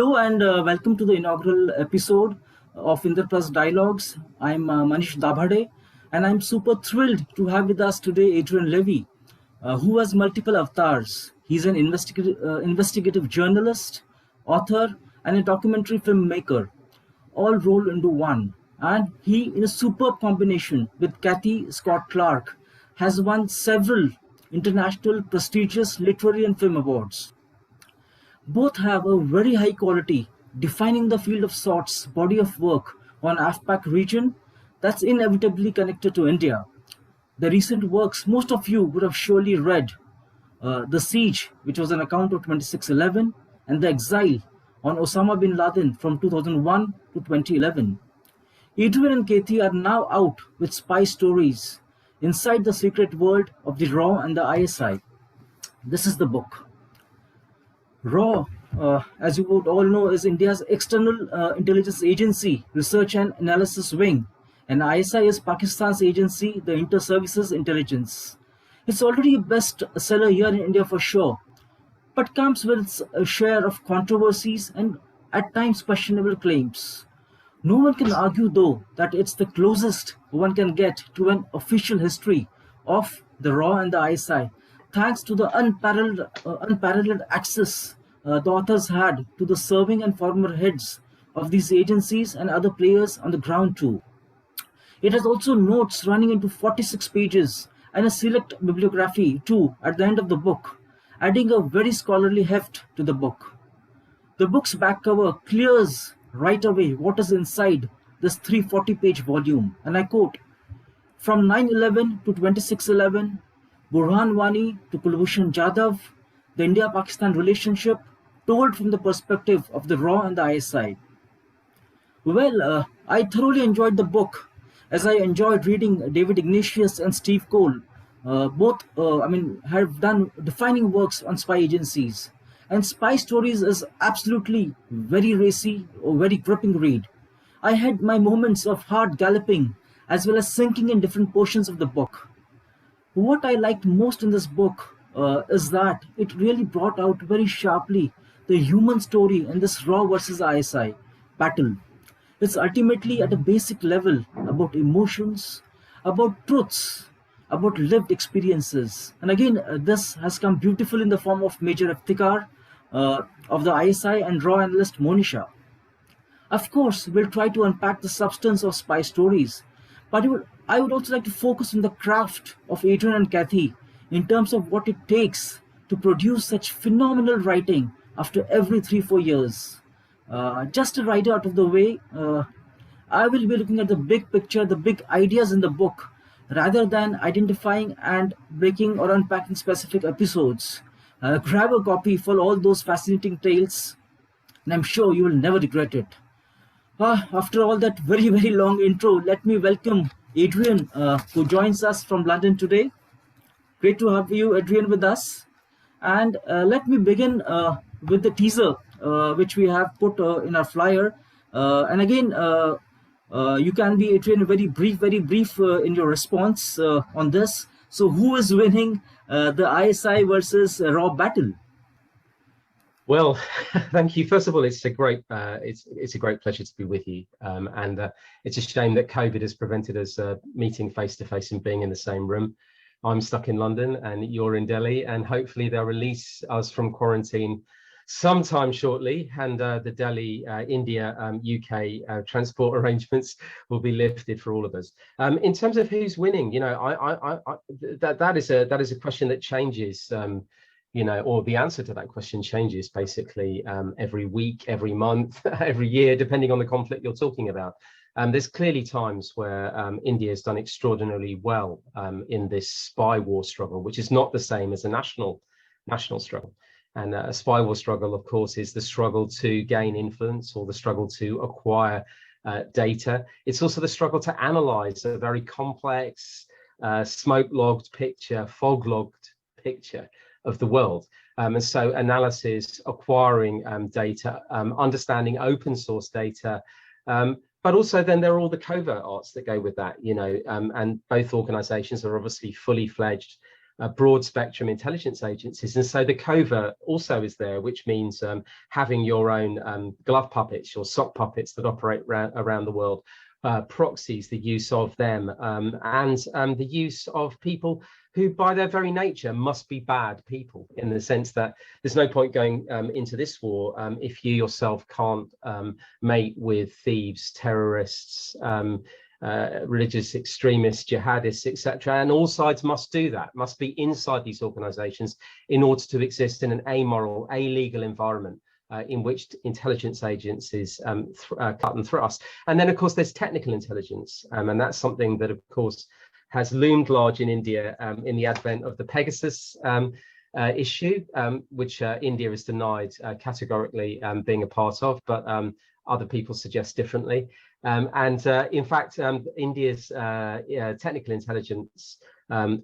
Hello and welcome to the inaugural episode of Indraprastha Dialogues. I'm Manish Dabhade, and I'm super thrilled to have with us today Adrian Levy, who has multiple avatars. He's an investigative journalist, author, and a documentary filmmaker, all rolled into one. And he, in a superb combination with Cathy Scott Clark, has won several international prestigious literary and film awards. Both have a very high quality, defining the field of sorts body of work on AFPAC region that's inevitably connected to India. The recent works most of you would have surely read, The Siege, which was an account of 2611, and The Exile on Osama bin Laden from 2001 to 2011. Adrian and Cathy are now out with spy stories inside the secret world of the R.A.W and the ISI. This is the book. R.A.W, as you would all know, is India's external intelligence agency, research and analysis wing, and ISI is Pakistan's agency, the Inter-Services Intelligence. It's already a bestseller here in India for sure, but comes with a share of controversies and at times questionable claims. No one can argue, though, that it's the closest one can get to an official history of the R.A.W and the ISI, thanks to the unparalleled access the authors had to the serving and former heads of these agencies and other players on the ground too. It has also notes running into 46 pages and a select bibliography too at the end of the book, adding a very scholarly heft to the book. The book's back cover clears right away what is inside this 340-page volume, and I quote, "From 9/11 to 26/11, Burhan Wani to Kulbhushan Jadhav, the India-Pakistan relationship told from the perspective of the R.A.W and the ISI." Well, I thoroughly enjoyed the book, as I enjoyed reading David Ignatius and Steve Cole. Both, have done defining works on spy agencies. And Spy Stories is absolutely very racy or very gripping read. I had my moments of heart galloping as well as sinking in different portions of the book. What I liked most in this book is that it really brought out very sharply the human story in this R.A.W versus ISI battle. It's ultimately at a basic level about emotions, about truths, about lived experiences. And again, this has come beautiful in the form of Major Iftikhar of the ISI and R.A.W analyst Monisha. Of course, we'll try to unpack the substance of Spy Stories, but I would also like to focus on the craft of Adrian and Cathy in terms of what it takes to produce such phenomenal writing after every 3-4 years. Just a rider out of the way, I will be looking at the big picture, the big ideas in the book, rather than identifying and breaking or unpacking specific episodes. Grab a copy for all those fascinating tales, and I'm sure you will never regret it. After all that very, very long intro, let me welcome Adrian, who joins us from London today. Great to have you, Adrian, with us. And let me begin with the teaser, which we have put in our flyer. And again, you can be, Adrian, very brief in your response on this. So who is winning the ISI versus R.A.W battle? Well, thank you. First of all, it's a great pleasure to be with you, and it's a shame that COVID has prevented us meeting face to face and being in the same room. I'm stuck in London, and you're in Delhi, and hopefully they'll release us from quarantine sometime shortly, and the Delhi, India, UK transport arrangements will be lifted for all of us. In terms of who's winning, you know, that is a question that changes. Or the answer to that question changes basically every week, every month, every year, depending on the conflict you're talking about. There's clearly times where India has done extraordinarily well in this spy war struggle, which is not the same as a national struggle. And a spy war struggle, of course, is the struggle to gain influence or the struggle to acquire data. It's also the struggle to analyze a very complex, smoke-logged picture, fog-logged picture of the world. And so analysis, acquiring data, understanding open source data, but also then there are all the covert arts that go with that, and both organizations are obviously fully fledged broad spectrum intelligence agencies. And so the covert also is there, which means having your own glove puppets, your sock puppets that operate around the world, proxies, the use of them, and the use of people who by their very nature must be bad people, in the sense that there's no point going into this war if you yourself can't mate with thieves, terrorists, religious extremists, jihadists, etc. And all sides must do that, must be inside these organizations in order to exist in an amoral, illegal environment in which intelligence agencies cut and thrust. And then, of course, there's technical intelligence. And that's something that, of course, has loomed large in India in the advent of the Pegasus issue, which India has denied categorically being a part of, but other people suggest differently. In fact, India's technical intelligence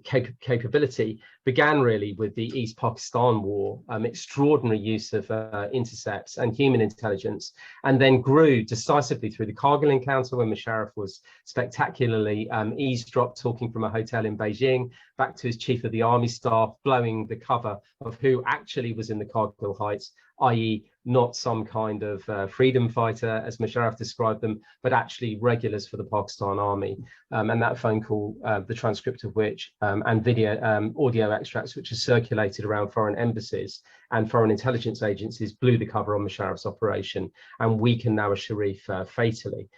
capability began really with the East Pakistan War, extraordinary use of intercepts and human intelligence, and then grew decisively through the Kargil encounter when Musharraf was spectacularly eavesdropped, talking from a hotel in Beijing, back to his chief of the army staff, blowing the cover of who actually was in the Kargil heights, i.e. not some kind of freedom fighter, as Musharraf described them, but actually regulars for the Pakistan army. And that phone call, the transcript of which, and video, audio extracts, which are circulated around foreign embassies and foreign intelligence agencies, blew the cover on Musharraf's operation and weakened Nawaz Sharif fatally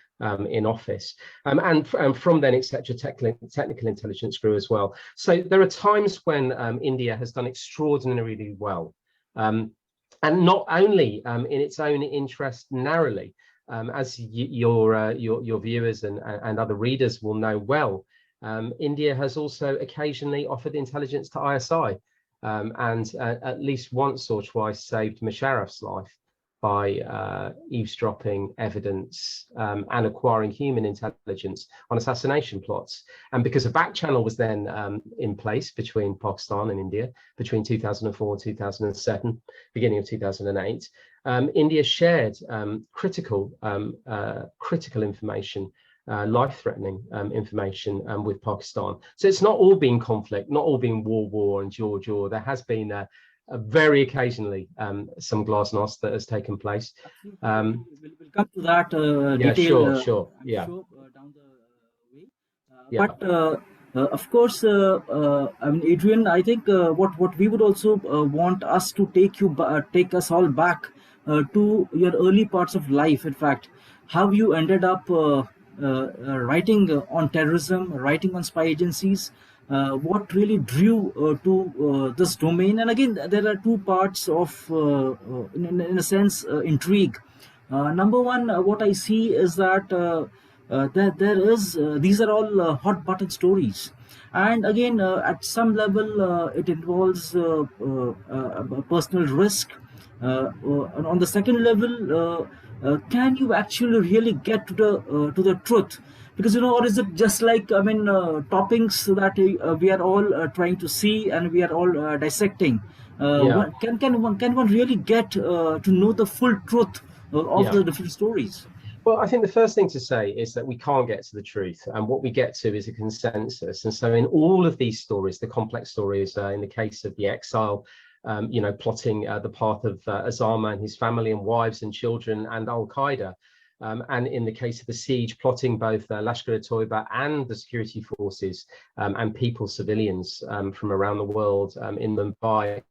in office. And from then, etc., technical intelligence grew as well. So there are times when India has done extraordinarily well. And not only in its own interest narrowly, as your viewers and other readers will know well, India has also occasionally offered intelligence to ISI, and at least once or twice saved Musharraf's life by eavesdropping evidence and acquiring human intelligence on assassination plots. And because a back channel was then in place between Pakistan and India between 2004 and 2007, beginning of 2008, India shared critical information, life-threatening information with Pakistan. So it's not all been conflict, not all been war and jaw. There has been very occasionally some glasnost that has taken place. We'll come to that yeah, detail. Sure. I'm Yeah. sure down the way. Yeah. But of course, I mean, Adrian, I think what we would also want us to take us all back to your early parts of life. In fact, how you ended up writing on terrorism, writing on spy agencies. What really drew to this domain? And again, there are two parts of, in a sense, intrigue. Number one, what I see is that there is these are all hot button stories, and again, at some level, it involves personal risk. On the second level, can you actually really get to the truth? Because, or is it just like, I mean, toppings that we are all trying to see and we are all dissecting? Can one really get to know the full truth of the different stories? Well, I think the first thing to say is that we can't get to the truth, and what we get to is a consensus. And so in all of these stories, the complex stories, in the case of the exile, plotting the path of Osama and his family and wives and children and Al-Qaeda, and in the case of the siege, plotting both Lashkar-e-Toiba and the security forces and people, civilians from around the world in Mumbai.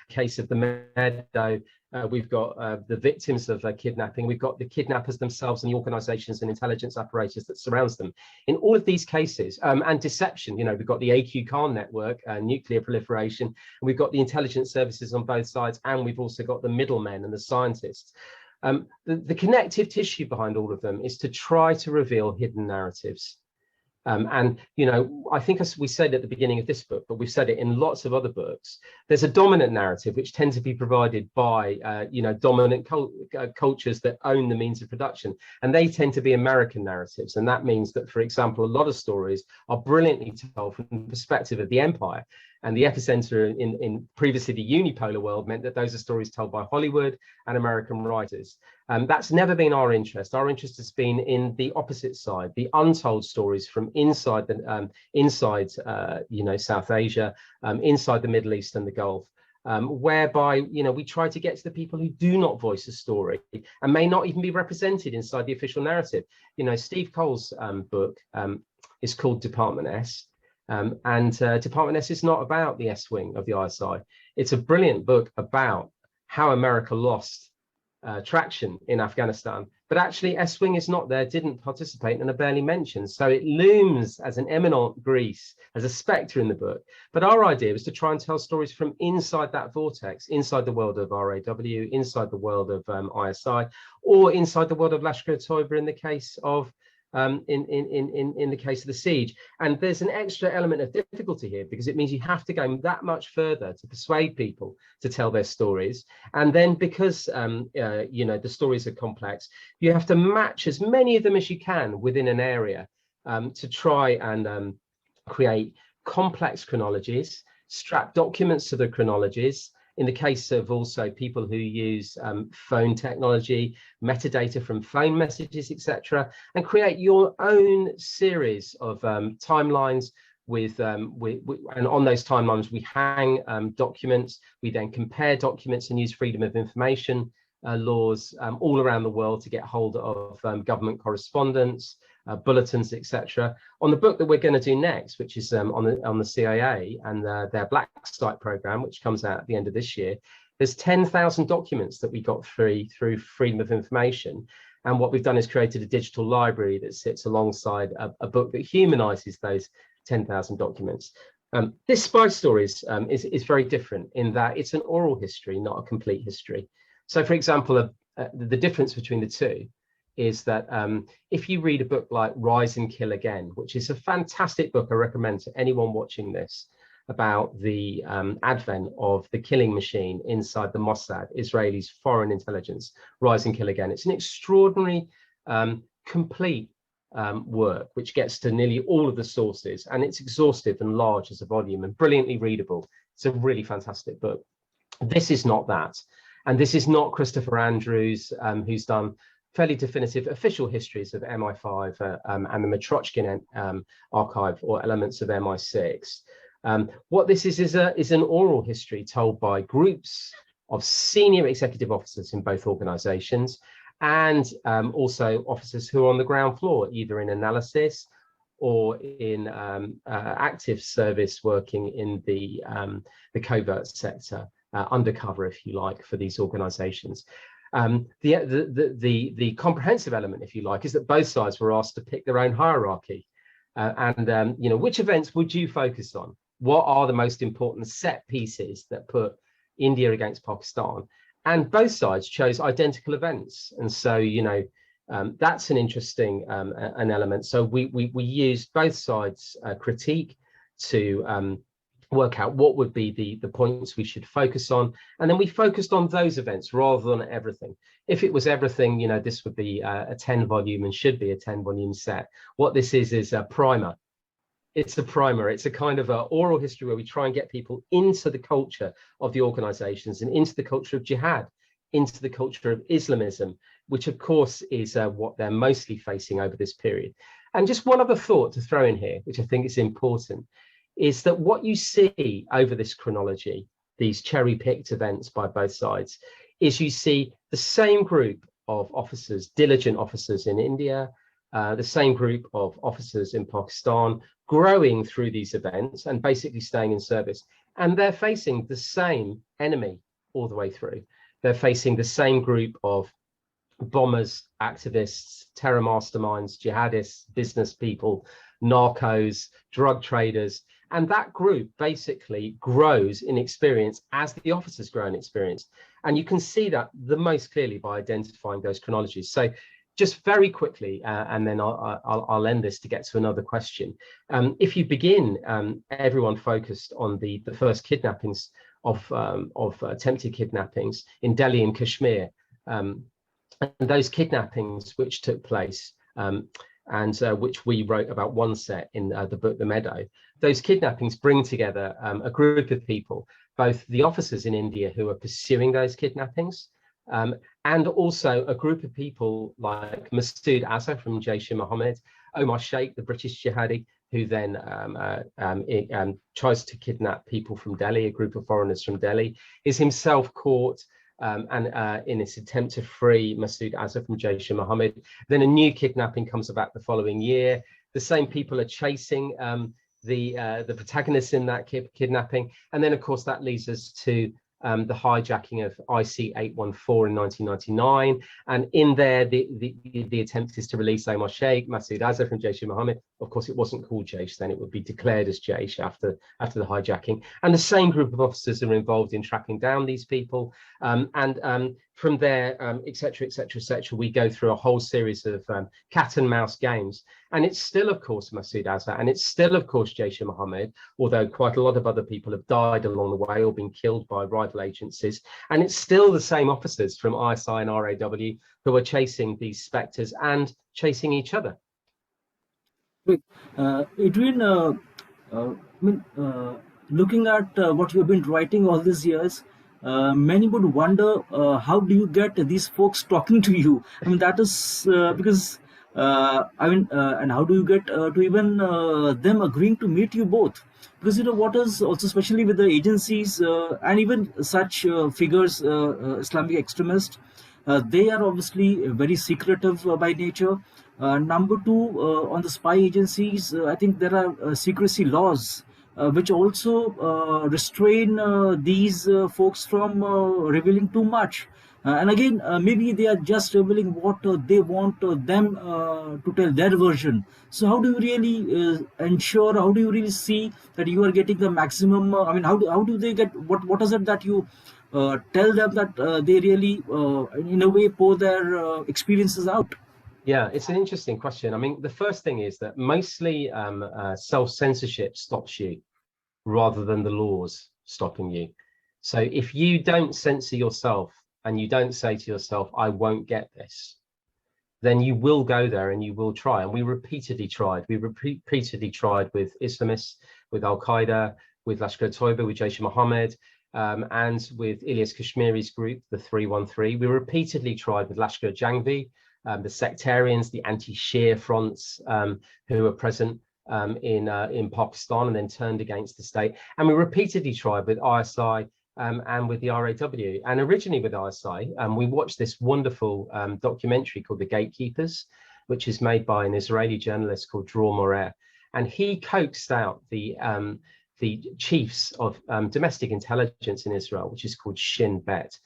Case of the Meadow, we've got the victims of kidnapping, we've got the kidnappers themselves and the organizations and intelligence apparatus that surrounds them. In all of these cases, and deception, we've got the AQ Khan network, nuclear proliferation, and we've got the intelligence services on both sides, and we've also got the middlemen and the scientists. The connective tissue behind all of them is to try to reveal hidden narratives. I think, as we said at the beginning of this book, but we've said it in lots of other books, there's a dominant narrative which tends to be provided by, dominant cultures that own the means of production. And they tend to be American narratives. And that means that, for example, a lot of stories are brilliantly told from the perspective of the empire. And the epicenter in previously the unipolar world meant that those are stories told by Hollywood and American writers. That's never been our interest. Our interest has been in the opposite side, the untold stories from inside South Asia, inside the Middle East and the Gulf. Whereby, we try to get to the people who do not voice a story and may not even be represented inside the official narrative. Steve Cole's book is called Department S, and Department S is not about the S wing of the ISI. It's a brilliant book about how America lost traction in Afghanistan, but actually S-wing is not there, didn't participate, and are barely mentioned. So it looms as an eminent Greece, as a spectre in the book. But our idea was to try and tell stories from inside that vortex, inside the world of R.A.W, inside the world of I.S.I, or inside the world of Lashkar-e-Toiba in the case of in the case of the siege. And there's an extra element of difficulty here, because it means you have to go that much further to persuade people to tell their stories. And then because the stories are complex, you have to match as many of them as you can within an area to try and create complex chronologies, strap documents to the chronologies. In the case of also people who use phone technology, metadata from phone messages, etc., and create your own series of timelines and on those timelines we hang documents. We then compare documents and use freedom of information laws all around the world to get hold of government correspondence, bulletins, etc. On the book that we're going to do next, which is on the CIA and their Black Site program, which comes out at the end of this year, there's 10,000 documents that we got through freedom of information. And what we've done is created a digital library that sits alongside a book that humanizes those 10,000 documents. This spy stories is very different in that it's an oral history, not a complete history. So, for example, the difference between the two is that if you read a book like Rise and Kill Again, which is a fantastic book I recommend to anyone watching this, about the advent of the killing machine inside the Mossad, Israelis' foreign intelligence, Rise and Kill Again. It's an extraordinary, complete work, which gets to nearly all of the sources, and it's exhaustive and large as a volume and brilliantly readable. It's a really fantastic book. This is not that. And this is not Christopher Andrews, who's done fairly definitive official histories of MI5 and the Metrochkin archive or elements of MI6. What this is an oral history told by groups of senior executive officers in both organizations, and also officers who are on the ground floor, either in analysis or in active service, working in the covert sector, undercover, if you like, for these organizations. The comprehensive element, if you like, is that both sides were asked to pick their own hierarchy. Which events would you focus on? What are the most important set pieces that put India against Pakistan? And both sides chose identical events. And so, that's an interesting an element. So we used both sides' critique to work out what would be the points we should focus on. And then we focused on those events rather than everything. If it was everything, this would be a 10-volume and should be a 10-volume set. What this is a primer. It's a primer. It's a kind of oral history where we try and get people into the culture of the organizations and into the culture of jihad, into the culture of Islamism, which of course is what they're mostly facing over this period. And just one other thought to throw in here, which I think is important, is that what you see over this chronology, these cherry-picked events by both sides, is you see the same group of officers, diligent officers in India, the same group of officers in Pakistan, growing through these events and basically staying in service. And they're facing the same enemy all the way through. They're facing the same group of bombers, activists, terror masterminds, jihadists, business people, narcos, drug traders. And that group basically grows in experience as the officers grow in experience. And you can see that the most clearly by identifying those chronologies. So just very quickly, and then I'll end this to get to another question. If you begin, everyone focused on the first kidnappings of attempted kidnappings in Delhi and Kashmir. And those kidnappings which took place and which we wrote about one set in the book The Meadow. Those kidnappings bring together a group of people, both the officers in India who are pursuing those kidnappings, and also a group of people like Masood Azhar from Jaish-e-Mohammed, Omar Sheikh, the British jihadi, who then tries to kidnap people from Delhi, a group of foreigners from Delhi, is himself caught in its attempt to free Masood Azhar from Jaish-e-Mohammed. Then a new kidnapping comes about the following year. The same people are chasing the protagonists in that kidnapping, and then of course that leads us to the hijacking of IC 814 in 1999, and in there the attempt is to release Omar Sheikh, Masood Azhar from Jaish-e-Mohammed. Of course, it wasn't called Jaish then; it would be declared as Jaish after the hijacking. And the same group of officers are involved in tracking down these people, and from there, etc., etc., etc. We go through a whole series of cat and mouse games, and it's still, of course, Masood Azhar, and it's still, of course, Jaish-e-Mohammed, although quite a lot of other people have died along the way or been killed by rival agencies, and it's still the same officers from I.S.I. and R.A.W. who are chasing these spectres and chasing each other. Wait, Adrian, looking at what you've been writing all these years, many would wonder how do you get these folks talking to you? I mean, that is because and how do you get to even them agreeing to meet you both? Because what is also, especially with the agencies and even such figures, Islamic extremists, they are obviously very secretive by nature. Number two, on the spy agencies, I think there are secrecy laws which also restrain these folks from revealing too much. And again, maybe they are just revealing what they want them to tell their version. So how do you really ensure, how do you really see that you are getting the maximum, how do they get, what is it that you tell them that they really, in a way, pour their experiences out? Yeah, it's an interesting question. I mean, the first thing is that mostly self-censorship stops you rather than the laws stopping you. So if you don't censor yourself and you don't say to yourself, I won't get this, then you will go there and you will try. And we repeatedly tried. We repeatedly tried with Islamists, with Al-Qaeda, with Lashkar-e-Toiba, with Jaish-e-Mohammed, and with Ilyas Kashmiri's group, the 313. We repeatedly tried with Lashkar-e-Jangvi, the sectarians, the anti-Shia fronts who were present in Pakistan and then turned against the state. And we repeatedly tried with ISI and with the R.A.W. And originally with ISI, we watched this wonderful documentary called The Gatekeepers, which is made by an Israeli journalist called Dror Morer. And he coaxed out the chiefs of domestic intelligence in Israel, which is called Shin Bet.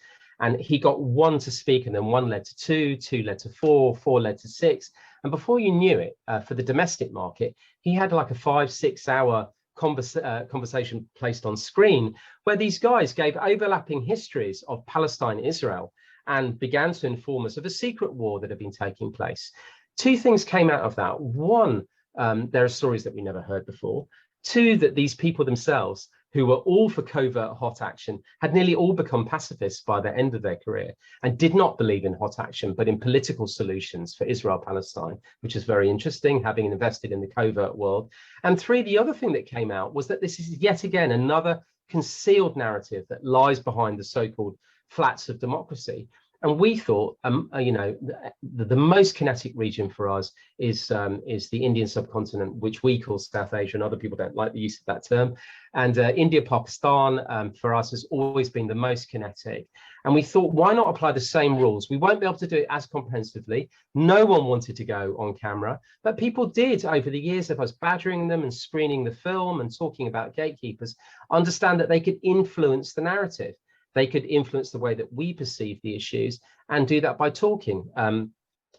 And he got one to speak, and then one led to two, two led to four, four led to six. And before you knew it, for the domestic market, he had like a 5-6 hour conversation placed on screen where these guys gave overlapping histories of Palestine, Israel, and began to inform us of a secret war that had been taking place. Two things came out of that. One, there are stories that we never heard before. Two, that these people themselves, who were all for covert hot action, had nearly all become pacifists by the end of their career and did not believe in hot action, but in political solutions for Israel-Palestine, which is very interesting, having invested in the covert world. And three, the other thing that came out was that this is yet again another concealed narrative that lies behind the so-called flats of democracy. And we thought, the most kinetic region for us is the Indian subcontinent, which we call South Asia, and other people don't like the use of that term. And India, Pakistan, for us, has always been the most kinetic. And we thought, why not apply the same rules? We won't be able to do it as comprehensively. No one wanted to go on camera, but people did over the years of us badgering them and screening the film and talking about gatekeepers, understand that they could influence the narrative. They could influence the way that we perceive the issues and do that by talking.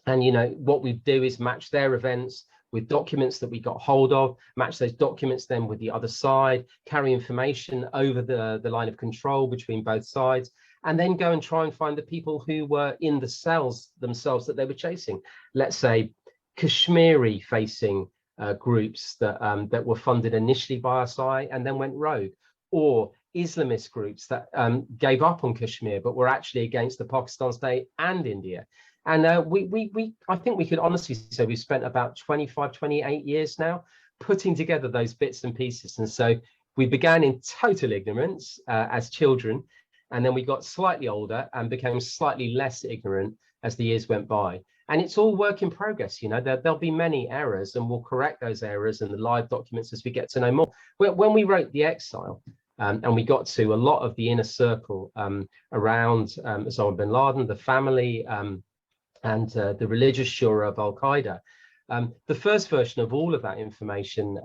What we do is match their events with documents that we got hold of, match those documents then with the other side, carry information over the line of control between both sides, and then go and try and find the people who were in the cells themselves that they were chasing. Let's say Kashmiri facing groups that were funded initially by ISI and then went rogue, or Islamist groups that gave up on Kashmir but were actually against the Pakistan state and India. And I think we could honestly say we've spent about 25, 28 years now putting together those bits and pieces. And so we began in total ignorance as children, and then we got slightly older and became slightly less ignorant as the years went by. And it's all work in progress. You know, there'll be many errors, and we'll correct those errors in the live documents as we get to know more. When we wrote The Exile, and we got to a lot of the inner circle around Osama bin Laden, the family, and the religious shura of Al-Qaeda, the first version of all of that information,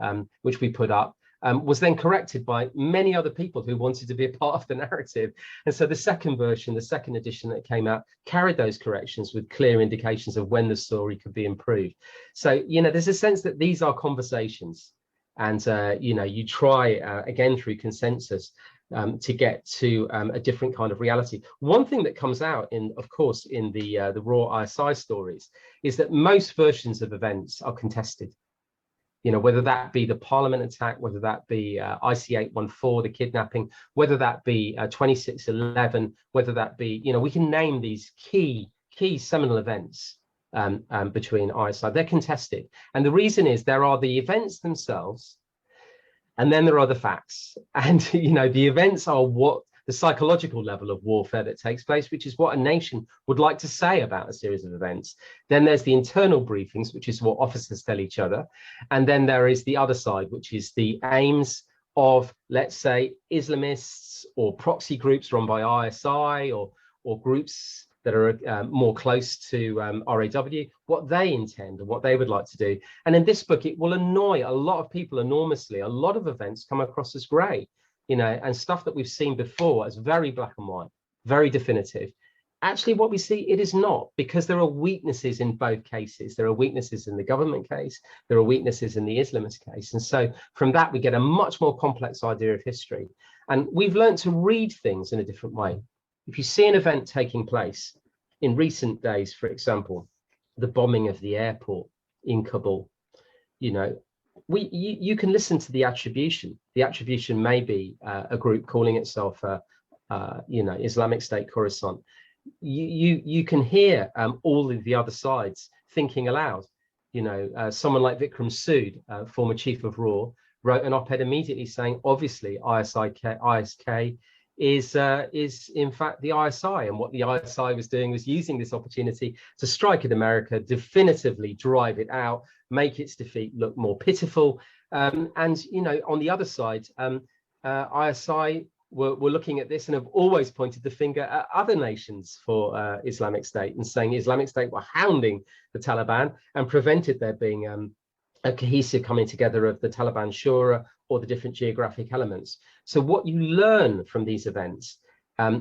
which we put up, was then corrected by many other people who wanted to be a part of the narrative. And so the second version, the second edition that came out, carried those corrections with clear indications of when the story could be improved. So, you know, there's a sense that these are conversations, and, you know, you try again through consensus to get to a different kind of reality. One thing that comes out in, of course, in the raw ISI stories is that most versions of events are contested. You know, whether that be the Parliament attack, whether that be IC 814, the kidnapping, whether that be 2611, whether that be, you know, we can name these key seminal events between ISI. They're contested. And the reason is there are the events themselves, and then there are the facts. And, you know, the events are what the psychological level of warfare that takes place, which is what a nation would like to say about a series of events. Then there's the internal briefings, which is what officers tell each other. And then there is the other side, which is the aims of, let's say, Islamists or proxy groups run by ISI, or groups that are more close to R.A.W, what they intend and what they would like to do. And in this book, it will annoy a lot of people enormously. A lot of events come across as grey, you know, and stuff that we've seen before as very black and white, very definitive. Actually, what we see, it is not, because there are weaknesses in both cases. There are weaknesses in the government case, there are weaknesses in the Islamist case. And so from that, we get a much more complex idea of history. And we've learned to read things in a different way. If you see an event taking place in recent days, for example, the bombing of the airport in Kabul, you know, you can listen to the attribution. The attribution may be a group calling itself, you know, Islamic State Khorasan. You can hear all of the other sides thinking aloud. You know, someone like Vikram Sood, former chief of RAW, wrote an op-ed immediately saying, obviously, ISK is in fact the ISI, and what the ISI was doing was using this opportunity to strike at America, definitively drive it out, make its defeat look more pitiful. And, you know, on the other side, ISI were looking at this and have always pointed the finger at other nations for Islamic State, and saying Islamic State were hounding the Taliban and prevented there being a cohesive coming together of the Taliban Shura or the different geographic elements. So what you learn from these events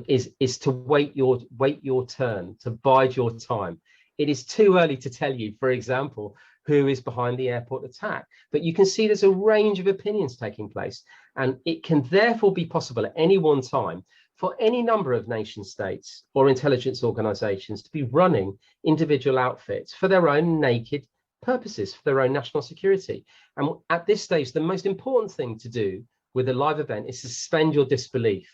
is to wait your turn, to bide your time. It is too early to tell you, for example, who is behind the airport attack, but you can see there's a range of opinions taking place, and it can therefore be possible at any one time for any number of nation states or intelligence organizations to be running individual outfits for their own naked purposes, for their own national security. And at this stage, the most important thing to do with a live event is suspend your disbelief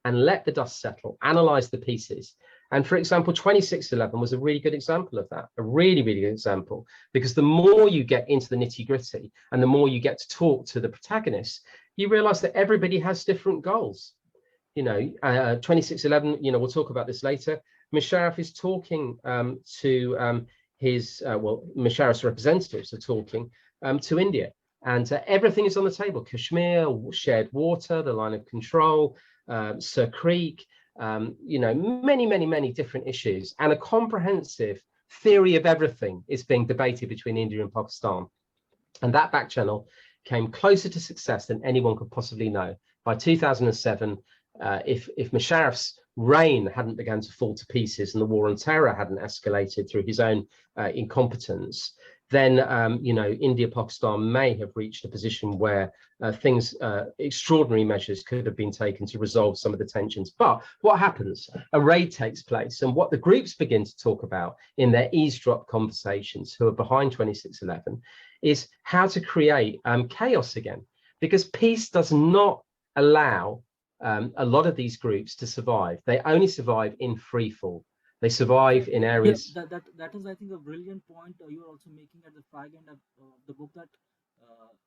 and let the dust settle, analyze the pieces. And for example, 2611 was a really good example of that, a really, really good example, because the more you get into the nitty gritty and the more you get to talk to the protagonists, you realize that everybody has different goals. You know, 2611, you know, we'll talk about this later. Musharraf is talking to his, well, Musharraf's representatives are talking to India, and everything is on the table. Kashmir, shared water, the line of control, Sir Creek, you know, many different issues, and a comprehensive theory of everything is being debated between India and Pakistan. And that back channel came closer to success than anyone could possibly know. By 2007, if Musharraf's reign hadn't begun to fall to pieces and the war on terror hadn't escalated through his own incompetence, then you know, India-Pakistan may have reached a position where extraordinary measures could have been taken to resolve some of the tensions. But what happens? A raid takes place, and what the groups begin to talk about in their eavesdrop conversations, who are behind 2611, is how to create chaos again, because peace does not allow a lot of these groups to survive. They only survive in free fall. They survive in Yeah, areas. that is, I think, a brilliant point you're also making at the fag end of the book, that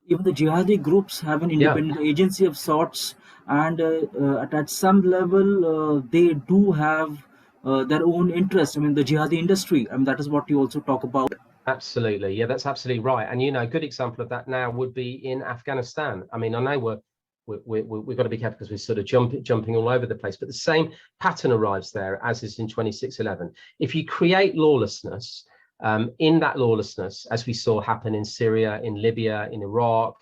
even the jihadi groups have an Yeah. independent agency of sorts, and at some level, they do have their own interest. I mean, the jihadi industry. I mean, that is what you also talk about. Absolutely. Yeah, that's absolutely right. And, a good example of that now would be in Afghanistan. I mean, I know we've got to be careful because we're sort of jumping all over the place, but the same pattern arrives there as is in 2611. If you create lawlessness, in that lawlessness, as we saw happen in Syria, in Libya, in Iraq,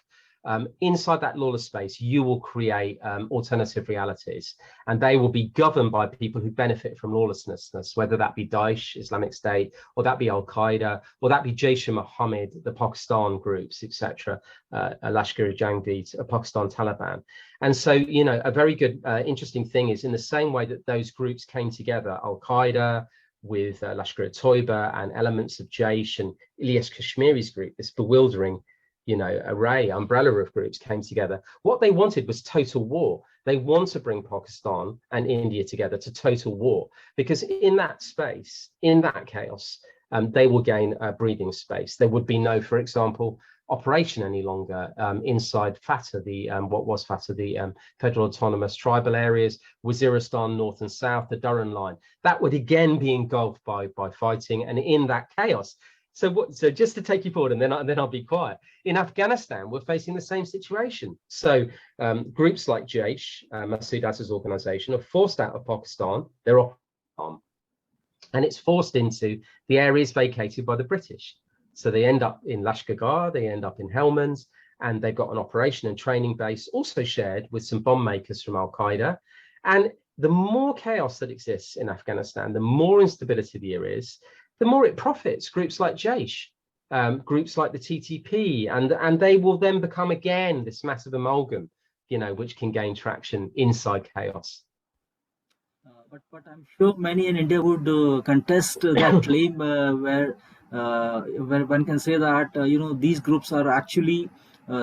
inside that lawless space, you will create alternative realities, and they will be governed by people who benefit from lawlessness, whether that be Daesh, Islamic State, or that be Al-Qaeda, or that be Jaish-e-Mohammed, the Pakistan groups, etc., Lashkar-e-Jhangvi, Pakistan Taliban. And so, a very good, interesting thing is, in the same way that those groups came together, Al-Qaeda with Lashkar-e-Toiba and elements of Jaish and Ilyas Kashmiri's group, this bewildering array, umbrella of groups came together. What they wanted was total war. They want to bring Pakistan and India together to total war, because in that space, in that chaos, they will gain breathing space. There would be no, for example, operation any longer inside FATA, what was FATA, the Federal Autonomous Tribal Areas, Waziristan, North and South, the Durran Line. That would again be engulfed by fighting, and in that chaos. So just to take you forward, and then I'll be quiet. In Afghanistan, we're facing the same situation. So groups like Jaish, Masood Azhar's organization, are forced out of Pakistan. They're off, and it's forced into the areas vacated by the British. So they end up in Lashkar, they end up in Helmand, and they've got an operation and training base also shared with some bomb makers from Al-Qaeda. And the more chaos that exists in Afghanistan, the more instability there is, the more it profits groups like Jaish, groups like the TTP, and they will then become again this massive amalgam, which can gain traction inside chaos. But I'm sure many in India would contest that claim, where one can say that these groups are actually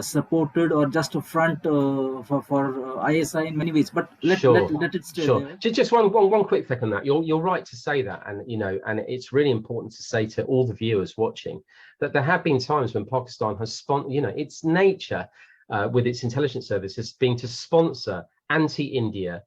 supported or just a front for ISI in many ways. But let it stay there. Just one quick thing on that. You're right to say that, and and it's really important to say to all the viewers watching that there have been times when Pakistan has its nature with its intelligence service has been to sponsor anti-India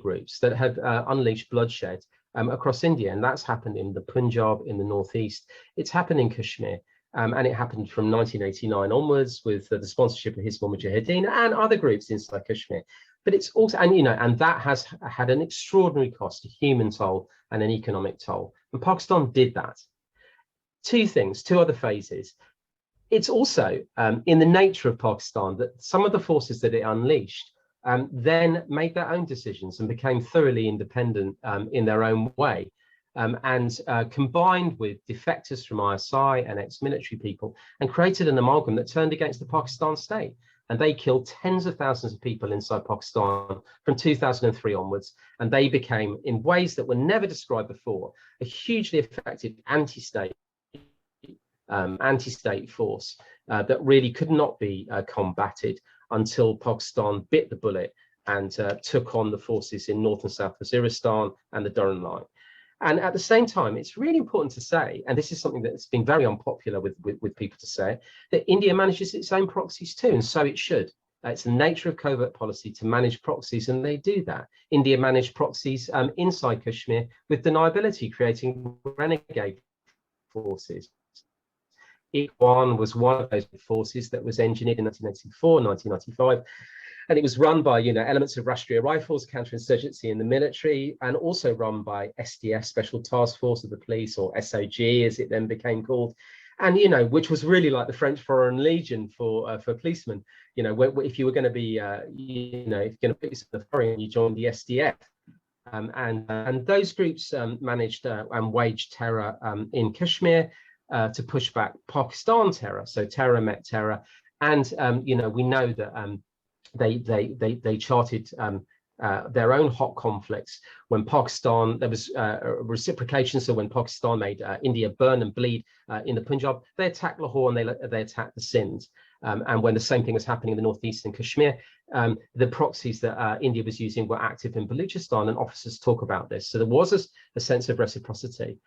groups that have unleashed bloodshed across India, and that's happened in the Punjab, in the northeast. It's happened in Kashmir, and it happened from 1989 onwards with the sponsorship of Hizbul Mujahideen and other groups inside Kashmir. But it's also, and that has had an extraordinary cost, a human toll and an economic toll. And Pakistan did that. Two other phases. It's also in the nature of Pakistan that some of the forces that it unleashed then made their own decisions and became thoroughly independent in their own way, and combined with defectors from ISI and ex-military people, and created an amalgam that turned against the Pakistan state. And they killed tens of thousands of people inside Pakistan from 2003 onwards, and they became, in ways that were never described before, a hugely effective anti-state force that really could not be combated until Pakistan bit the bullet and took on the forces in North and South Waziristan and the Durran Line. And at the same time, it's really important to say, and this is something that's been very unpopular with people to say, that India manages its own proxies too, and so it should. It's the nature of covert policy to manage proxies, and they do that. India managed proxies inside Kashmir with deniability, creating renegade forces. ISI was one of those forces that was engineered in 1984, 1995, and it was run by elements of Rashtriya Rifles, counterinsurgency in the military, and also run by SDF, Special Task Force of the Police, or SOG as it then became called, and which was really like the French Foreign Legion for policemen. If you were going to be if you're going to put yourself in the foreign, you joined the SDF. And those groups managed and waged terror in Kashmir to push back Pakistan terror. So terror met terror, and we know that they charted their own hot conflicts when Pakistan, there was reciprocation. So when Pakistan made India burn and bleed in the Punjab, they attacked Lahore and they attacked the Sindh. And when the same thing was happening in the northeast in Kashmir, the proxies that India was using were active in Baluchistan, and officers talk about this. So there was a sense of reciprocity.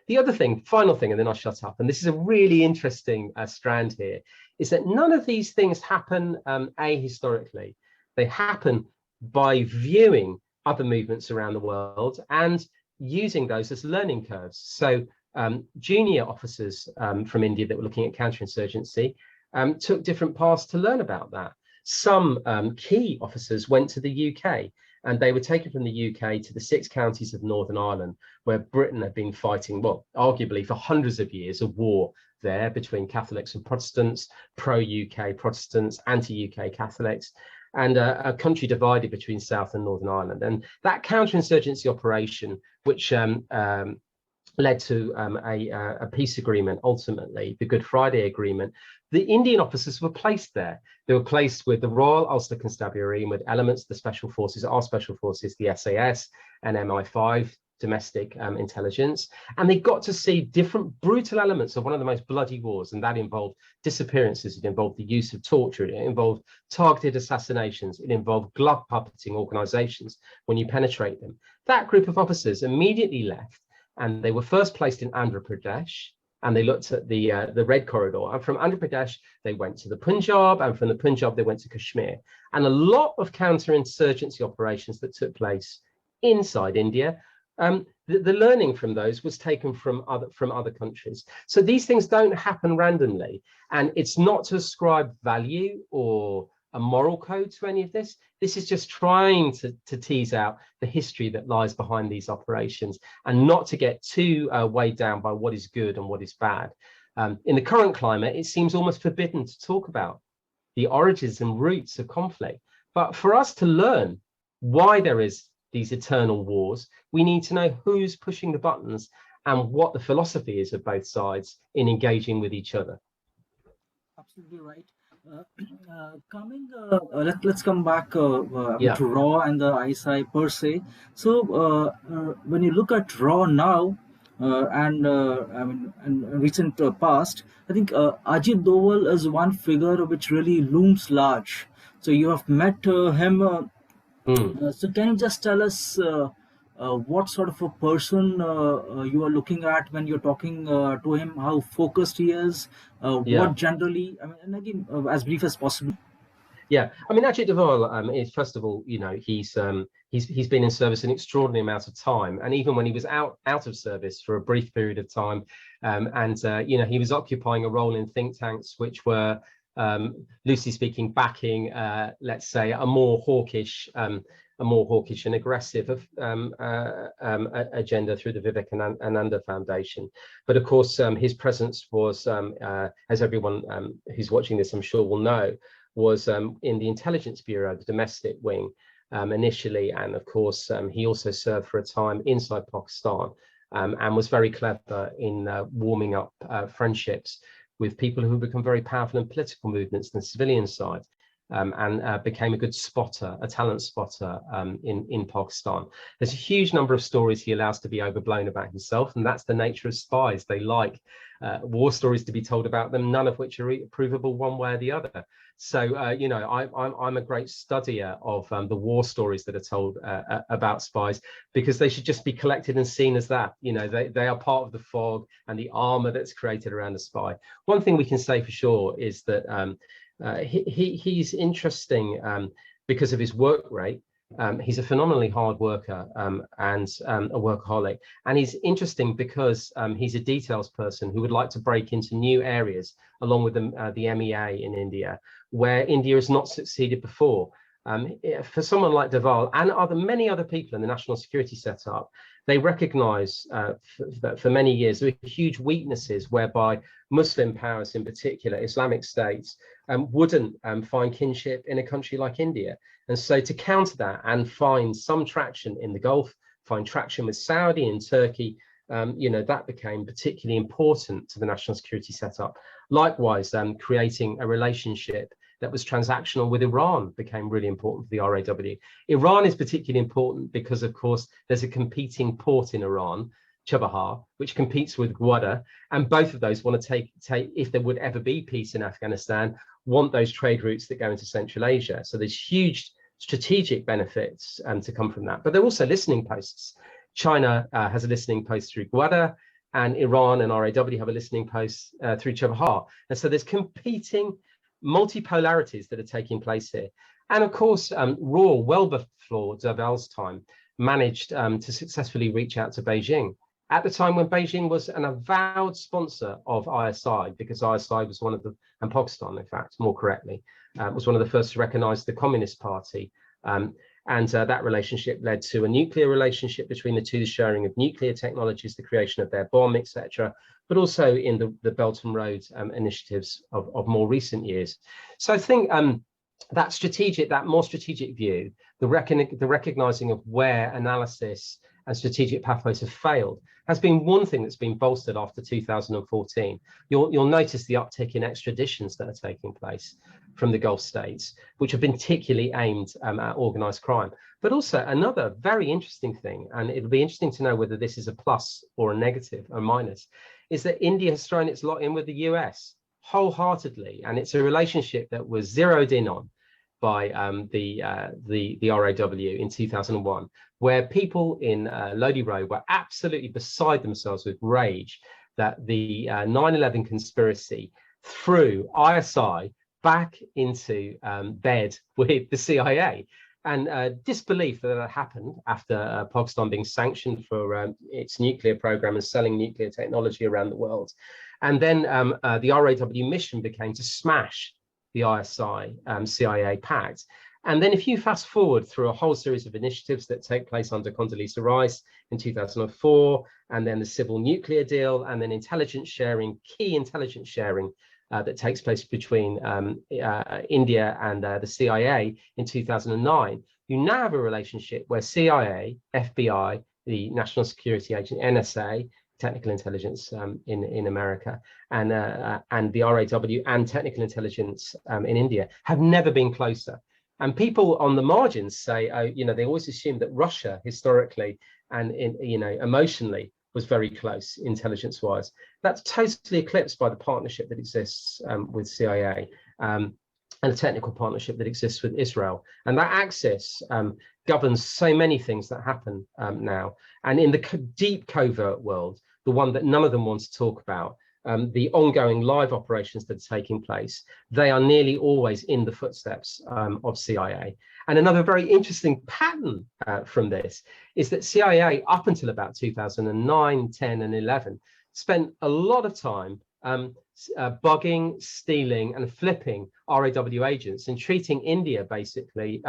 The other thing, final thing, and then I'll shut up, and this is a really interesting strand here, is that none of these things happen ahistorically. They happen by viewing other movements around the world and using those as learning curves. So junior officers from India that were looking at counterinsurgency took different paths to learn about that. Some key officers went to the UK, and they were taken from the UK to the 6 counties of Northern Ireland, where Britain had been fighting, well, arguably for hundreds of years, a war there between Catholics and Protestants, pro-UK Protestants, anti-UK Catholics, and a country divided between South and Northern Ireland. And that counterinsurgency operation, which led to a peace agreement, ultimately, the Good Friday Agreement, the Indian officers were placed there. They were placed with the Royal Ulster Constabulary and with elements of the Special Forces, our Special Forces, the SAS and MI5, domestic intelligence. And they got to see different brutal elements of one of the most bloody wars. And that involved disappearances, it involved the use of torture, it involved targeted assassinations, it involved glove puppeting organizations when you penetrate them. That group of officers immediately left, and they were first placed in Andhra Pradesh, and they looked at the Red Corridor. And from Andhra Pradesh, they went to the Punjab, and from the Punjab, they went to Kashmir. And a lot of counterinsurgency operations that took place inside India, the learning from those was taken from other countries. So these things don't happen randomly, and it's not to ascribe value or a moral code to any of this. This is just trying to tease out the history that lies behind these operations, and not to get too weighed down by what is good and what is bad. In the current climate, it seems almost forbidden to talk about the origins and roots of conflict. But for us to learn why there is these eternal wars, we need to know who's pushing the buttons and what the philosophy is of both sides in engaging with each other. Absolutely right. Let's come back to RAW and the ISI per se. So when you look at RAW now and in recent past, I think Ajit Doval is one figure which really looms large. So you have met him. So can you just tell us what sort of a person you are looking at when you're talking to him, how focused he is, what generally, and again, as brief as possible. Yeah, I mean, Ajit Doval is, first of all, you know, he's been in service an extraordinary amount of time, and even when he was out of service for a brief period of time, you know, he was occupying a role in think tanks which were loosely speaking backing, let's say, a more hawkish and aggressive agenda through the Vivekananda Foundation. But of course, his presence was, as everyone who's watching this, I'm sure, will know, was in the Intelligence Bureau, the domestic wing, initially. And of course, he also served for a time inside Pakistan, and was very clever in warming up friendships with people who become very powerful in political movements on the civilian side. And became a good spotter, a talent spotter in Pakistan. There's a huge number of stories he allows to be overblown about himself, and that's the nature of spies. They like war stories to be told about them, none of which are provable one way or the other. So, you know, I'm a great studier of the war stories that are told about spies, because they should just be collected and seen as that. You know, they are part of the fog and the armor that's created around a spy. One thing we can say for sure is that he's interesting because of his work rate. He's a phenomenally hard worker and a workaholic, and he's interesting because he's a details person who would like to break into new areas along with the MEA in India, where India has not succeeded before. For someone like Doval and many other people in the national security setup, they recognize for many years there were huge weaknesses whereby Muslim powers, in particular Islamic states, wouldn't find kinship in a country like India. And so to counter that and find some traction in the Gulf, find traction with Saudi and Turkey, you know, that became particularly important to the national security setup. Likewise, creating a relationship that was transactional with Iran became really important for the R.A.W. Iran is particularly important because, of course, there's a competing port in Iran, Chabahar, which competes with Gwadar, and both of those want to take, if there would ever be peace in Afghanistan, want those trade routes that go into Central Asia. So there's huge strategic benefits to come from that. But they're also listening posts. China has a listening post through Gwadar, and Iran and R.A.W. have a listening post through Chabahar. And so there's competing multipolarities that are taking place here. And of course, RAW, well before Doval's time, managed to successfully reach out to Beijing at the time when Beijing was an avowed sponsor of ISI, because ISI was one of the, and Pakistan, in fact, more correctly, was one of the first to recognize the Communist Party. And that relationship led to a nuclear relationship between the two, the sharing of nuclear technologies, the creation of their bomb, etc., but also in the Belt and Road initiatives of more recent years. So I think that more strategic view, the recognizing of where analysis and strategic pathways have failed, has been one thing that's been bolstered after 2014. You'll notice the uptick in extraditions that are taking place from the Gulf states, which have been particularly aimed at organized crime. But also another very interesting thing, and it'll be interesting to know whether this is a plus or a negative or minus, is that India has thrown its lot in with the US wholeheartedly, and it's a relationship that was zeroed in on by the R.A.W. in 2001, where people in Lodi Road were absolutely beside themselves with rage that the 9/11 conspiracy threw ISI back into bed with the CIA, and disbelief that that happened after Pakistan being sanctioned for its nuclear program and selling nuclear technology around the world. And then the R.A.W. mission became to smash the ISI CIA pact. And then if you fast forward through a whole series of initiatives that take place under Condoleezza Rice in 2004, and then the civil nuclear deal, and then intelligence sharing, key intelligence sharing that takes place between India and the CIA in 2009, you now have a relationship where CIA, FBI, the National Security Agency, NSA, technical intelligence in America, and the R.A.W. and technical intelligence in India have never been closer. And people on the margins say, they always assume that Russia historically and emotionally was very close intelligence-wise. That's totally eclipsed by the partnership that exists with CIA and the technical partnership that exists with Israel. And that axis governs so many things that happen now. And in the deep covert world, the one that none of them want to talk about, the ongoing live operations that are taking place, they are nearly always in the footsteps of CIA. And another very interesting pattern from this is that CIA, up until about 2009, 10, and 11, spent a lot of time bugging, stealing, and flipping R.A.W. agents and treating India basically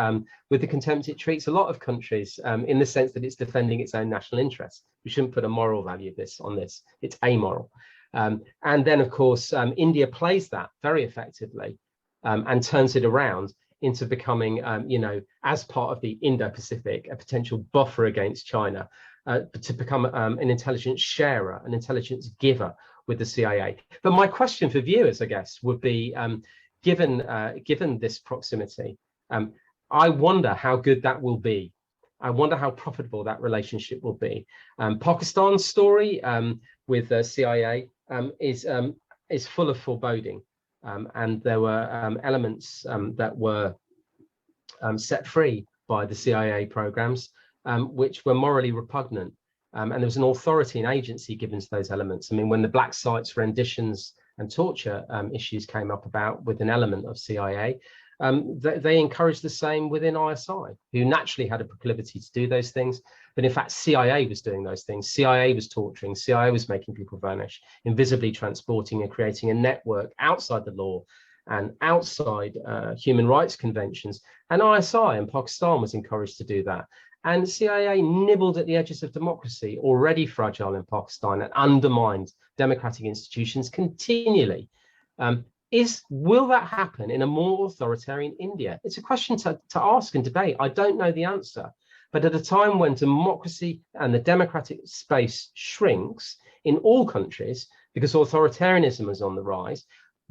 with the contempt it treats a lot of countries in the sense that it's defending its own national interests. We shouldn't put a moral value on this. It's amoral. And then, of course, India plays that very effectively and turns it around into becoming, as part of the Indo-Pacific, a potential buffer against China, to become an intelligence sharer, an intelligence giver with the CIA. But my question for viewers, I guess, would be, given this proximity, I wonder how good that will be. I wonder how profitable that relationship will be. Pakistan's story with the CIA is full of foreboding, and there were elements that were set free by the CIA programs, which were morally repugnant, and there was an authority and agency given to those elements. I mean, when the black sites, renditions, and torture issues came up about with an element of CIA, they encouraged the same within ISI, who naturally had a proclivity to do those things. But in fact, CIA was doing those things. CIA was torturing. CIA was making people vanish, invisibly transporting and creating a network outside the law and outside human rights conventions. And ISI in Pakistan was encouraged to do that. And CIA nibbled at the edges of democracy, already fragile in Pakistan, and undermined democratic institutions continually. Will that happen in a more authoritarian India? It's a question to ask and debate. I don't know the answer. But at a time when democracy and the democratic space shrinks in all countries because authoritarianism is on the rise,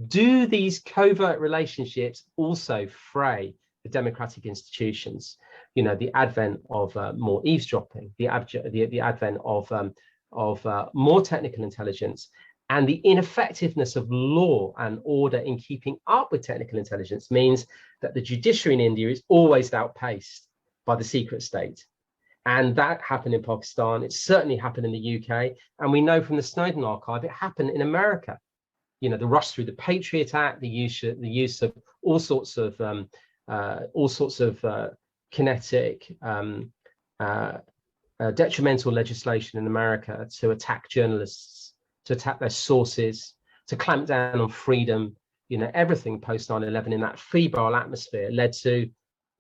do these covert relationships also fray the democratic institutions? The advent of more eavesdropping, the advent of more technical intelligence, And the ineffectiveness of law and order in keeping up with technical intelligence means that the judiciary in India is always outpaced by the secret state. And that happened in Pakistan. It certainly happened in the UK. And we know from the Snowden archive, it happened in America. You know, the rush through the Patriot Act, the use of all sorts of kinetic, detrimental legislation in America to attack journalists, to attack their sources, to clamp down on freedom. You know, everything post 9/11 in that febrile atmosphere led to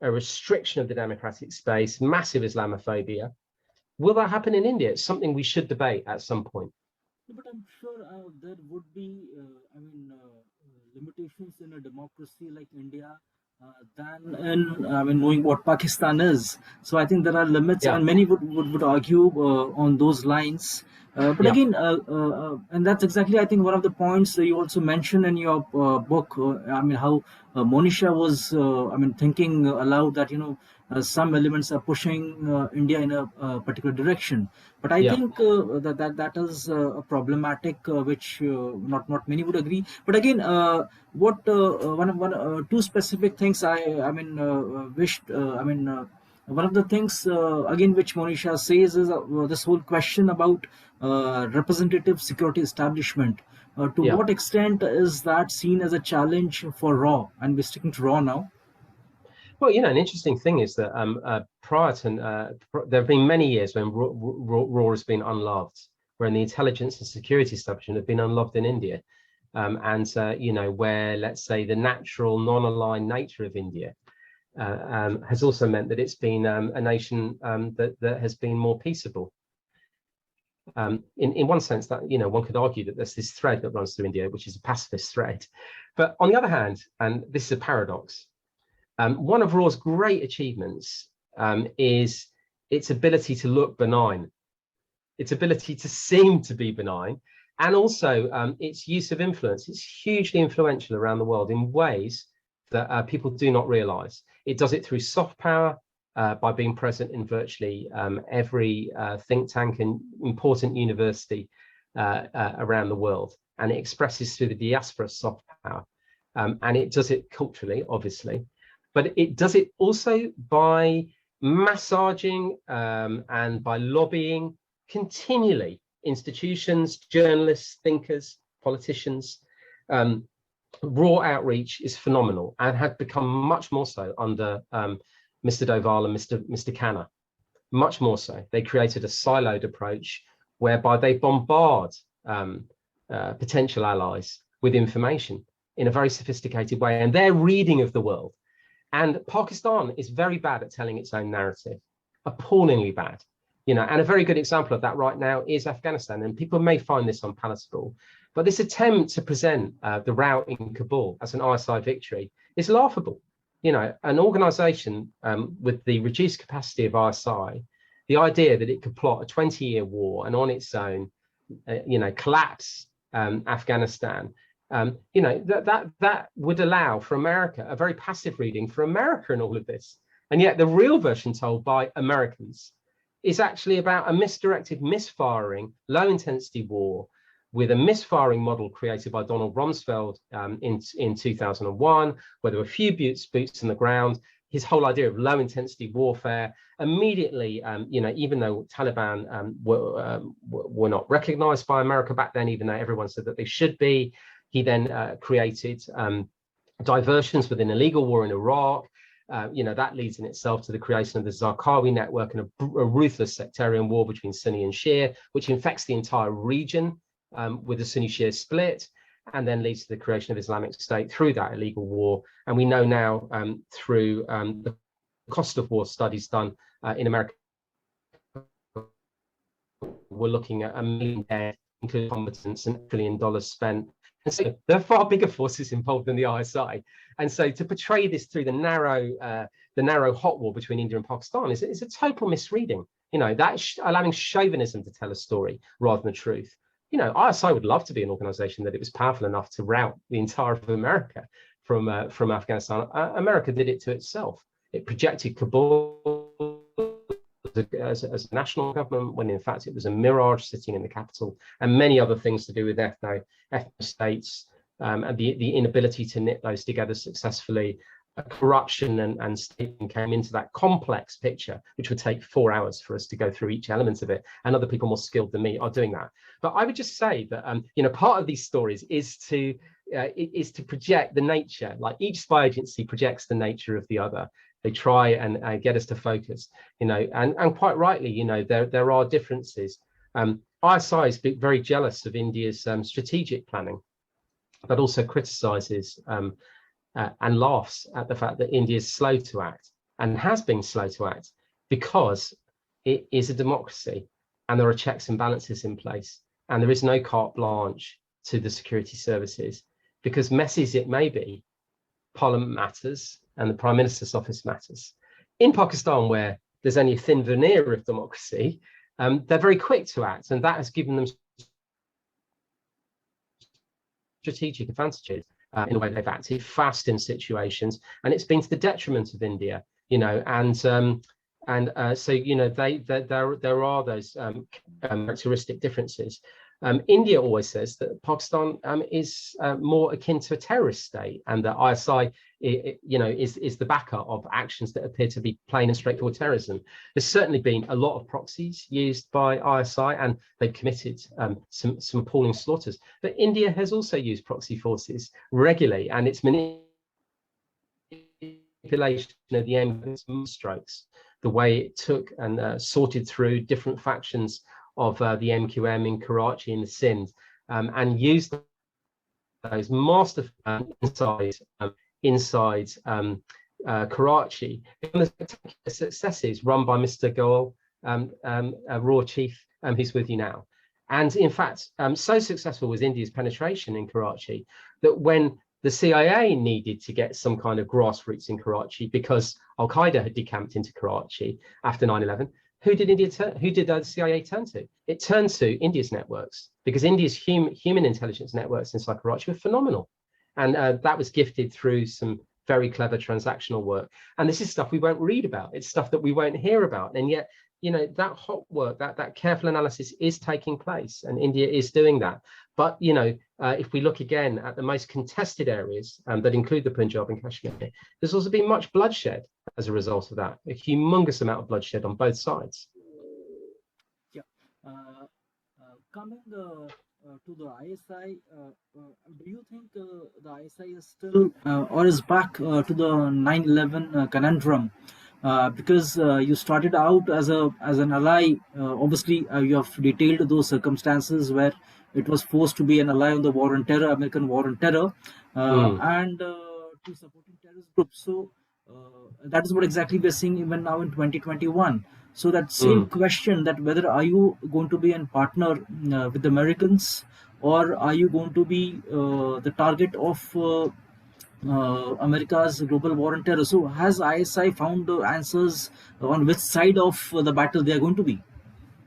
a restriction of the democratic space, massive Islamophobia. Will that happen in India? It's something we should debate at some point. But I'm sure there would be, limitations in a democracy like India than in, knowing what Pakistan is. So I think there are limits, Yeah. and many would argue on those lines. But Yeah. again, and that's exactly, I think, one of the points that you also mentioned in your book. How Monisha was, thinking aloud that, some elements are pushing India in a particular direction. But I Yeah. think that is a problematic, which not many would agree. But again, two specific things wished. One of the things again which Monisha says is this whole question about representative security establishment. To Yeah. what extent is that seen as a challenge for RAW? And we're sticking to RAW now. Well, you know, an interesting thing is that prior to there have been many years when RAW has been unloved, when the intelligence and security establishment have been unloved in India, you know, where, let's say, the natural non-aligned nature of India has also meant that it's been a nation that has been more peaceable. In one sense, that, you know, one could argue that there's this thread that runs through India, which is a pacifist thread. But on the other hand, and this is a paradox, one of RAW's great achievements is its ability to look benign, its ability to seem to be benign, and also its use of influence. It's hugely influential around the world in ways that people do not realize. It does it through soft power, by being present in virtually every think tank and important university around the world. And it expresses through the diaspora soft power. And it does it culturally, obviously, but it does it also by massaging and by lobbying continually institutions, journalists, thinkers, politicians. Raw outreach is phenomenal and had become much more so under Mr. Doval and Mr. Khanna, much more so. They created a siloed approach whereby they bombard potential allies with information in a very sophisticated way, and their reading of the world. And Pakistan is very bad at telling its own narrative, appallingly bad. You know, and a very good example of that right now is Afghanistan. And people may find this unpalatable, but this attempt to present the rout in Kabul as an ISI victory is laughable. You know, an organization with the reduced capacity of ISI, the idea that it could plot a 20-year war and on its own, you know, collapse Afghanistan, you know, that would allow for America a very passive reading for America in all of this. And yet the real version told by Americans is actually about a misdirected, misfiring, low-intensity war with a misfiring model created by Donald Rumsfeld in 2001, where there were a few boots on the ground. His whole idea of low-intensity warfare immediately, you know, even though Taliban were not recognized by America back then, even though everyone said that they should be, he then created diversions with an illegal war in Iraq. You know, that leads in itself to the creation of the Zarqawi network and a ruthless sectarian war between Sunni and Shia, which infects the entire region with a Sunni-Shia split, and then leads to the creation of Islamic State through that illegal war. And we know now through the cost of war studies done in America, we're looking at $1 million dead, including combatants, and $1 trillion spent. And so there are far bigger forces involved than the ISI. And so to portray this through the narrow hot war between India and Pakistan is a total misreading. You know, that's allowing chauvinism to tell a story rather than the truth. You know, ISI would love to be an organization that it was powerful enough to rout the entire of America from Afghanistan. America did it to itself. It projected Kabul as a national government, when in fact it was a mirage sitting in the capital, and many other things to do with ethno states, and the inability to knit those together successfully. Corruption and state came into that complex picture, which would take 4 hours for us to go through each element of it, and other people more skilled than me are doing that. But I would just say that part of these stories is to project the nature, like each spy agency projects the nature of the other. They try and get us to focus, and quite rightly, there are differences. ISI is very jealous of India's strategic planning, but also criticizes and laughs at the fact that India is slow to act and has been slow to act because it is a democracy and there are checks and balances in place, and there is no carte blanche to the security services, because messy as it may be, Parliament matters and the Prime Minister's office matters. In Pakistan, where there's only a thin veneer of democracy, they're very quick to act, and that has given them strategic advantages in the way they've acted fast in situations, and it's been to the detriment of India, so there are those characteristic differences. India always says that Pakistan is more akin to a terrorist state, and that ISI, is the backer of actions that appear to be plain and straightforward terrorism. There's certainly been a lot of proxies used by ISI, and they've committed some appalling slaughters. But India has also used proxy forces regularly, and its manipulation of the M strokes, the way it took and sorted through different factions of the MQM in Karachi in the Sindh, and used those masterful inside Karachi. And the spectacular successes run by Mr. Goel, Raw Chief, who's with you now. And in fact, so successful was India's penetration in Karachi that when the CIA needed to get some kind of grassroots in Karachi because Al Qaeda had decamped into Karachi after 9/11, who did the CIA turn to? It turned to India's networks, because India's human intelligence networks inside Karachi were phenomenal. And that was gifted through some very clever transactional work. And this is stuff we won't read about. It's stuff that we won't hear about. And yet, that hot work, that careful analysis is taking place, and India is doing that. But, if we look again at the most contested areas that include the Punjab and Kashmir, there's also been much bloodshed as a result of that, a humongous amount of bloodshed on both sides. Yeah. Coming to the ISI, do you think the ISI is still or is back to the 9/11 conundrum? Because you started out as an ally. Obviously, you have detailed those circumstances where it was forced to be an ally on the war on terror, American war on terror, and to supporting terrorist groups. So that is what exactly we're seeing even now in 2021. So that same question, that whether are you going to be a partner with the Americans, or are you going to be the target of America's global war on terror? So has ISI found answers on which side of the battle they are going to be?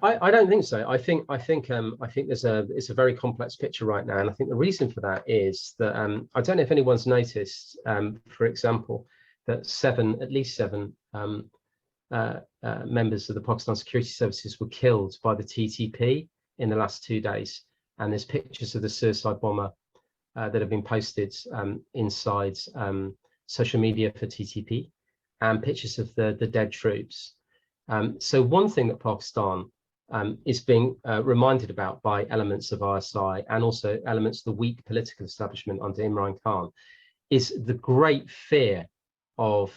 I don't think so. I think it's a very complex picture right now, and I think the reason for that is that I don't know if anyone's noticed, for example, that at least seven members of the Pakistan security services were killed by the TTP in the last 2 days, and there's pictures of the suicide bomber that have been posted inside social media for TTP, and pictures of the dead troops. So one thing that Pakistan is being reminded about by elements of ISI and also elements of the weak political establishment under Imran Khan is the great fear of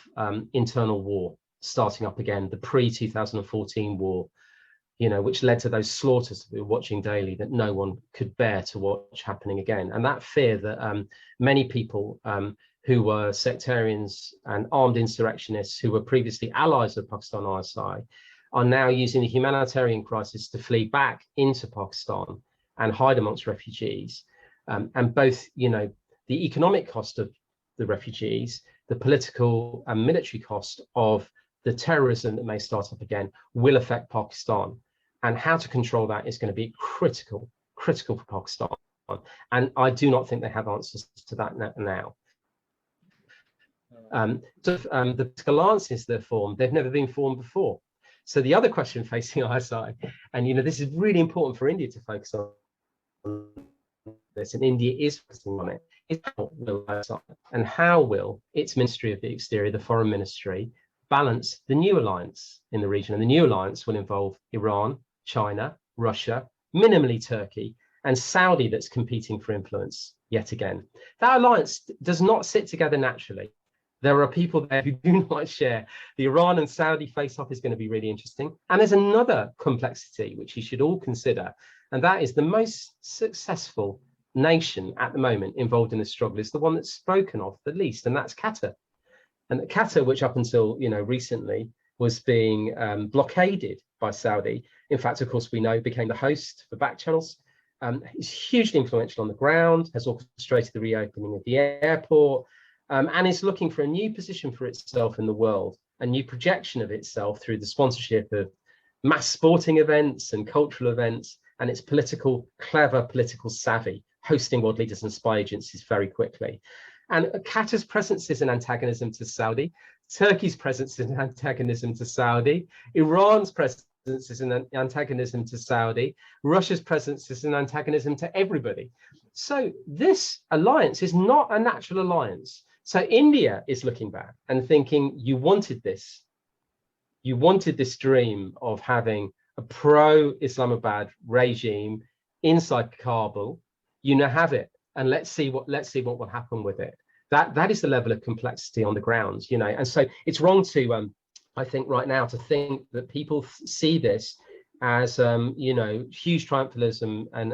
internal war starting up again, the pre-2014 war, which led to those slaughters that we were watching daily that no one could bear to watch happening again. And that fear that many people who were sectarians and armed insurrectionists who were previously allies of Pakistan ISI are now using the humanitarian crisis to flee back into Pakistan and hide amongst refugees. And both, the economic cost of the refugees, the political and military cost of the terrorism that may start up again will affect Pakistan. And how to control that is going to be critical for Pakistan. And I do not think they have answers to that now. The political alliances they've formed, they've never been formed before. So the other question facing ISI, and this is really important for India to focus on this, and India is focusing on it, is how will ISI and how will its Ministry of the Exterior, the Foreign Ministry, balance the new alliance in the region? And the new alliance will involve Iran, China, Russia, minimally Turkey, and Saudi, that's competing for influence yet again. That alliance does not sit together naturally. There are people there who do not share. The Iran and Saudi face-off is going to be really interesting. And there's another complexity which you should all consider, and that is the most successful nation at the moment involved in this struggle is the one that's spoken of the least, and that's Qatar. And Qatar, which up until recently was being blockaded by Saudi. In fact, of course, we know became the host for back channels. Is hugely influential on the ground, has orchestrated the reopening of the airport, and is looking for a new position for itself in the world, a new projection of itself through the sponsorship of mass sporting events and cultural events, and its clever political savvy, hosting world leaders and spy agencies very quickly. And Qatar's presence is an antagonism to Saudi. Turkey's presence is an antagonism to Saudi. Iran's presence is an antagonism to Saudi. Russia's presence is an antagonism to everybody. So this alliance is not a natural alliance. So India is looking back and thinking, you wanted this. You wanted this dream of having a pro-Islamabad regime inside Kabul. You now have it, and let's see what will happen with it. That is the level of complexity on the ground, And so it's wrong to, I think, right now to think that people see this as huge triumphalism and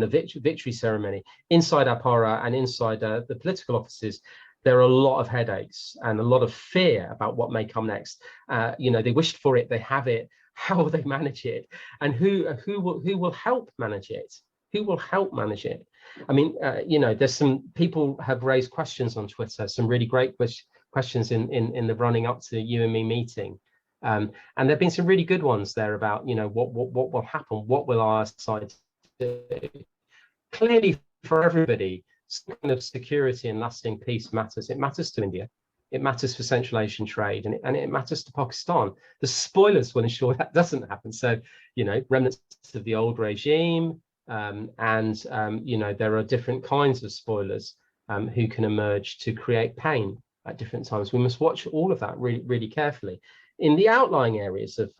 a victory ceremony inside Apara and inside the political offices. There are a lot of headaches and a lot of fear about what may come next. They wished for it, they have it. How will they manage it, and who will help manage it? Who will help manage it? I mean, there's some people have raised questions on Twitter, some really great questions in the running up to you and me meeting. And there've been some really good ones there about, what will happen? What will our side do? Clearly, for everybody, some kind of security and lasting peace matters. It matters to India. It matters for Central Asian trade, and it matters to Pakistan. The spoilers will ensure that doesn't happen. So, remnants of the old regime, there are different kinds of spoilers who can emerge to create pain at different times. We must watch all of that really, really carefully. In the outlying areas of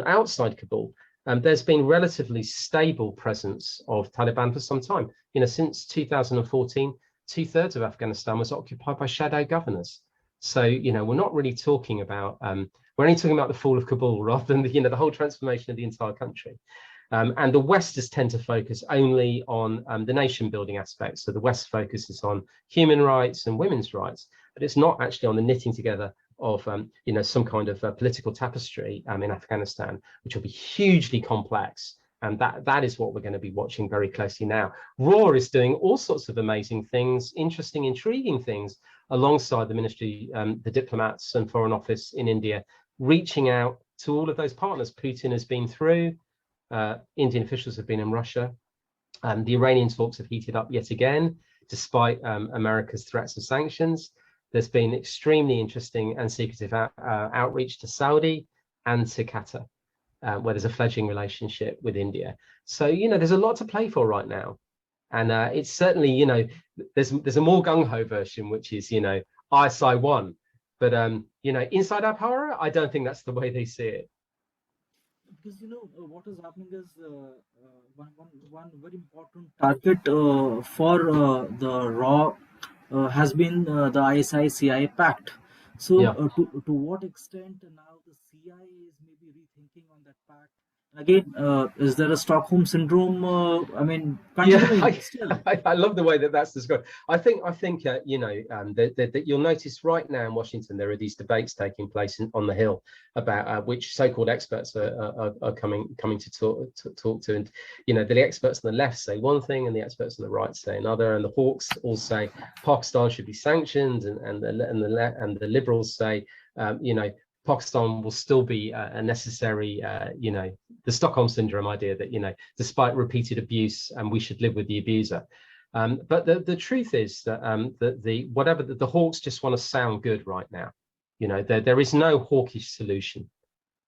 outside Kabul, there's been relatively stable presence of Taliban for some time. Since 2014, 2/3 of Afghanistan was occupied by shadow governors. So, we're not really talking about, we're only talking about the fall of Kabul rather than the whole transformation of the entire country. And the West has tend to focus only on the nation building aspects. So the West focuses on human rights and women's rights, but it's not actually on the knitting together of some kind of political tapestry in Afghanistan, which will be hugely complex. And that is what we're going to be watching very closely now. R.A.W. is doing all sorts of amazing things, interesting, intriguing things, alongside the ministry, the diplomats and Foreign Office in India, reaching out to all of those partners. Putin has been through, Indian officials have been in Russia, and the Iranian talks have heated up yet again, despite America's threats of sanctions. There's been extremely interesting and secretive outreach to Saudi and to Qatar, where there's a fledgling relationship with India. So, there's a lot to play for right now. And it's certainly, there's a more gung-ho version, which is, I.S.I. won. But, inside Apara, I don't think that's the way they see it. Because what is happening is one very important target for the R.A.W. has been the ISI-CIA pact. So Yeah. To what extent now the CIA is maybe rethinking on that pact? Again, is there a Stockholm Syndrome? Continuing still? I love the way that's described. I think that you'll notice right now in Washington there are these debates taking place on the Hill about which so-called experts are coming to talk to, and the experts on the left say one thing and the experts on the right say another, and the hawks all say Pakistan should be sanctioned, and the liberals say Pakistan will still be a necessary, the Stockholm Syndrome idea that, despite repeated abuse, we should live with the abuser. But the truth is that the hawks just want to sound good right now. There is no hawkish solution.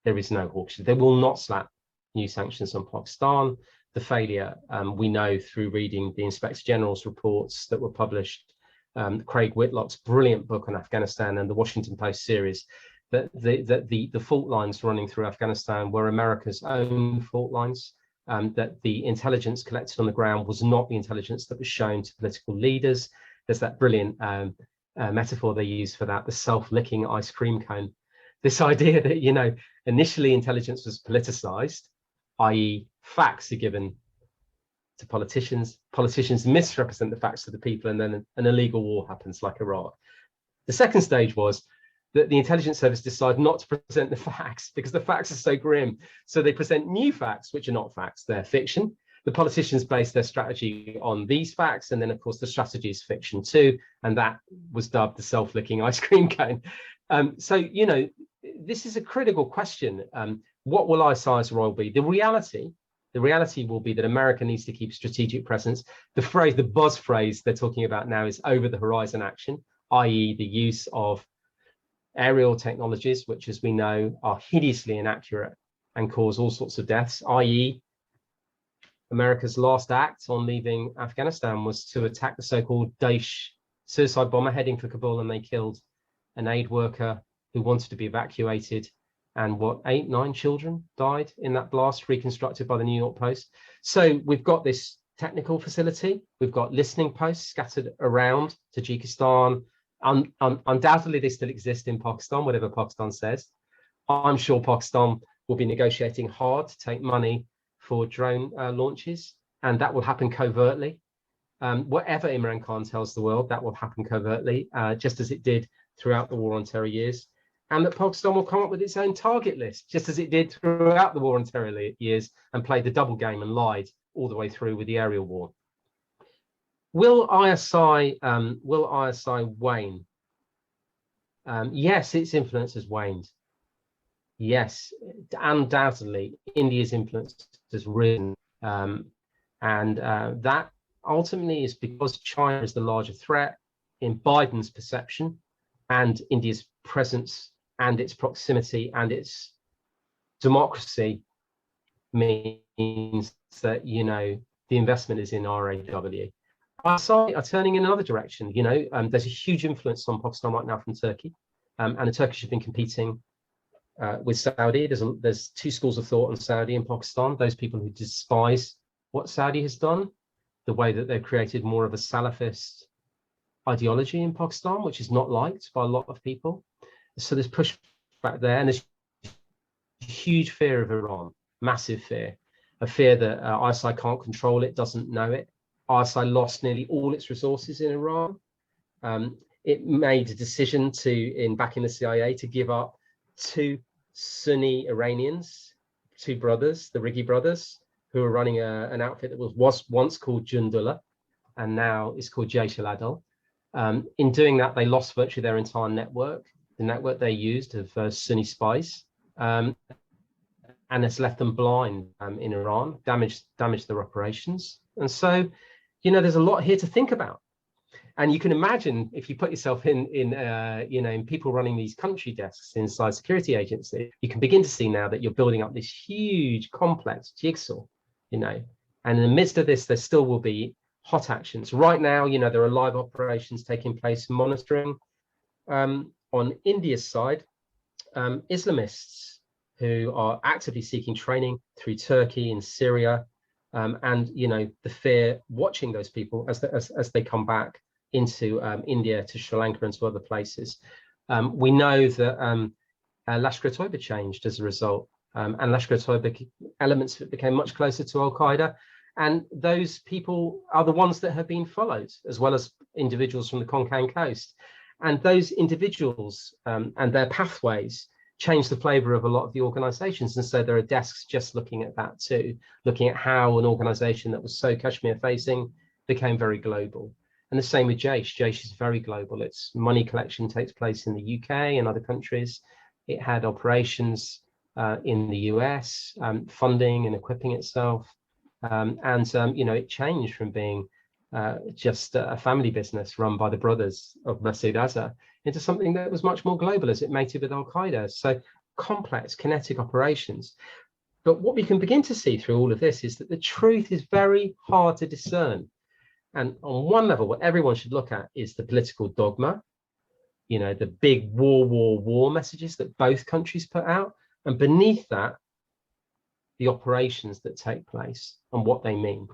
There is no hawkishness. They will not slap new sanctions on Pakistan. The failure, we know through reading the Inspector General's reports that were published, Craig Whitlock's brilliant book on Afghanistan and the Washington Post series, that the fault lines running through Afghanistan were America's own fault lines, that the intelligence collected on the ground was not the intelligence that was shown to political leaders. There's that brilliant metaphor they use for that, the self-licking ice cream cone. This idea that, you know, initially intelligence was politicized, i.e. facts are given to politicians, politicians misrepresent the facts to the people, and then an illegal war happens like Iraq. The second stage was that the intelligence service decide not to present the facts because the facts are so grim. So they present new facts, which are not facts, they're fiction. The politicians base their strategy on these facts, and then of course the strategy is fiction too, and that was dubbed the self-licking ice cream cone. So, you know, this is a critical question. What will ISI's role be? The reality will be that America needs to keep strategic presence. The buzz phrase they're talking about now is over the horizon action, i.e. the use of aerial technologies, which, as we know, are hideously inaccurate and cause all sorts of deaths, i.e. America's last act on leaving Afghanistan was to attack the so-called Daesh suicide bomber heading for Kabul, and they killed an aid worker who wanted to be evacuated, and 8-9 children died in that blast, reconstructed by the New York Post. So we've got this technical facility, we've got listening posts scattered around Tajikistan. Undoubtedly they still exist in Pakistan, whatever Pakistan says. I'm sure Pakistan will be negotiating hard to take money for drone launches, and that will happen covertly. Whatever Imran Khan tells the world, that will happen covertly, just as it did throughout the War on Terror years. And that Pakistan will come up with its own target list, just as it did throughout the War on Terror years, and played the double game and lied all the way through with the aerial war. Will ISI wane? Yes, its influence has waned. Yes, undoubtedly, India's influence has risen. That ultimately is because China is the larger threat in Biden's perception, and India's presence and its proximity and its democracy means that, you know, the investment is in R.A.W. ISI are turning in another direction. You know, there's a huge influence on Pakistan right now from Turkey, and the Turkish have been competing with Saudi. There's two schools of thought on Saudi and Pakistan. Those people who despise what Saudi has done, the way that they've created more of a Salafist ideology in Pakistan, which is not liked by a lot of people. So there's pushback there, and there's huge fear of Iran, massive fear, a fear that ISI can't control it, doesn't know it. ISI lost nearly all its resources in Iran. It made a decision back in the CIA to give up two Sunni Iranians, two brothers, the Righi brothers, who were running an outfit that was once called Jundullah and now is called Jaish al-Adl. In doing that, they lost virtually their entire network, the network they used of Sunni spies, and it's left them blind in Iran, damaged their operations. And so, you know, there's a lot here to think about. And you can imagine, if you put yourself in people running these country desks inside security agencies, you can begin to see now that you're building up this huge, complex jigsaw, you know. And in the midst of this, there still will be hot actions. Right now, you know, there are live operations taking place, monitoring. On India's side, Islamists who are actively seeking training through Turkey and Syria, and, you know, the fear watching those people as they come back into India, to Sri Lanka and to other places. We know that Lashkar-e-Toiba changed as a result, and Lashkar-e-Toiba elements of it became much closer to Al-Qaeda, and those people are the ones that have been followed, as well as individuals from the Konkan coast. And those individuals and their pathways change the flavor of a lot of the organizations. And so there are desks just looking at that too, looking at how an organization that was so Kashmir facing became very global. And the same with Jaish. Jaish is very global. Its money collection takes place in the UK and other countries. It had operations in the US, funding and equipping itself. You know, it changed from being just a family business run by the brothers of Masood Azhar into something that was much more global as it mated with Al-Qaeda. So complex kinetic operations. But what we can begin to see through all of this is that the truth is very hard to discern. And on one level, what everyone should look at is the political dogma, you know, the big war messages that both countries put out. And beneath that, the operations that take place and what they mean,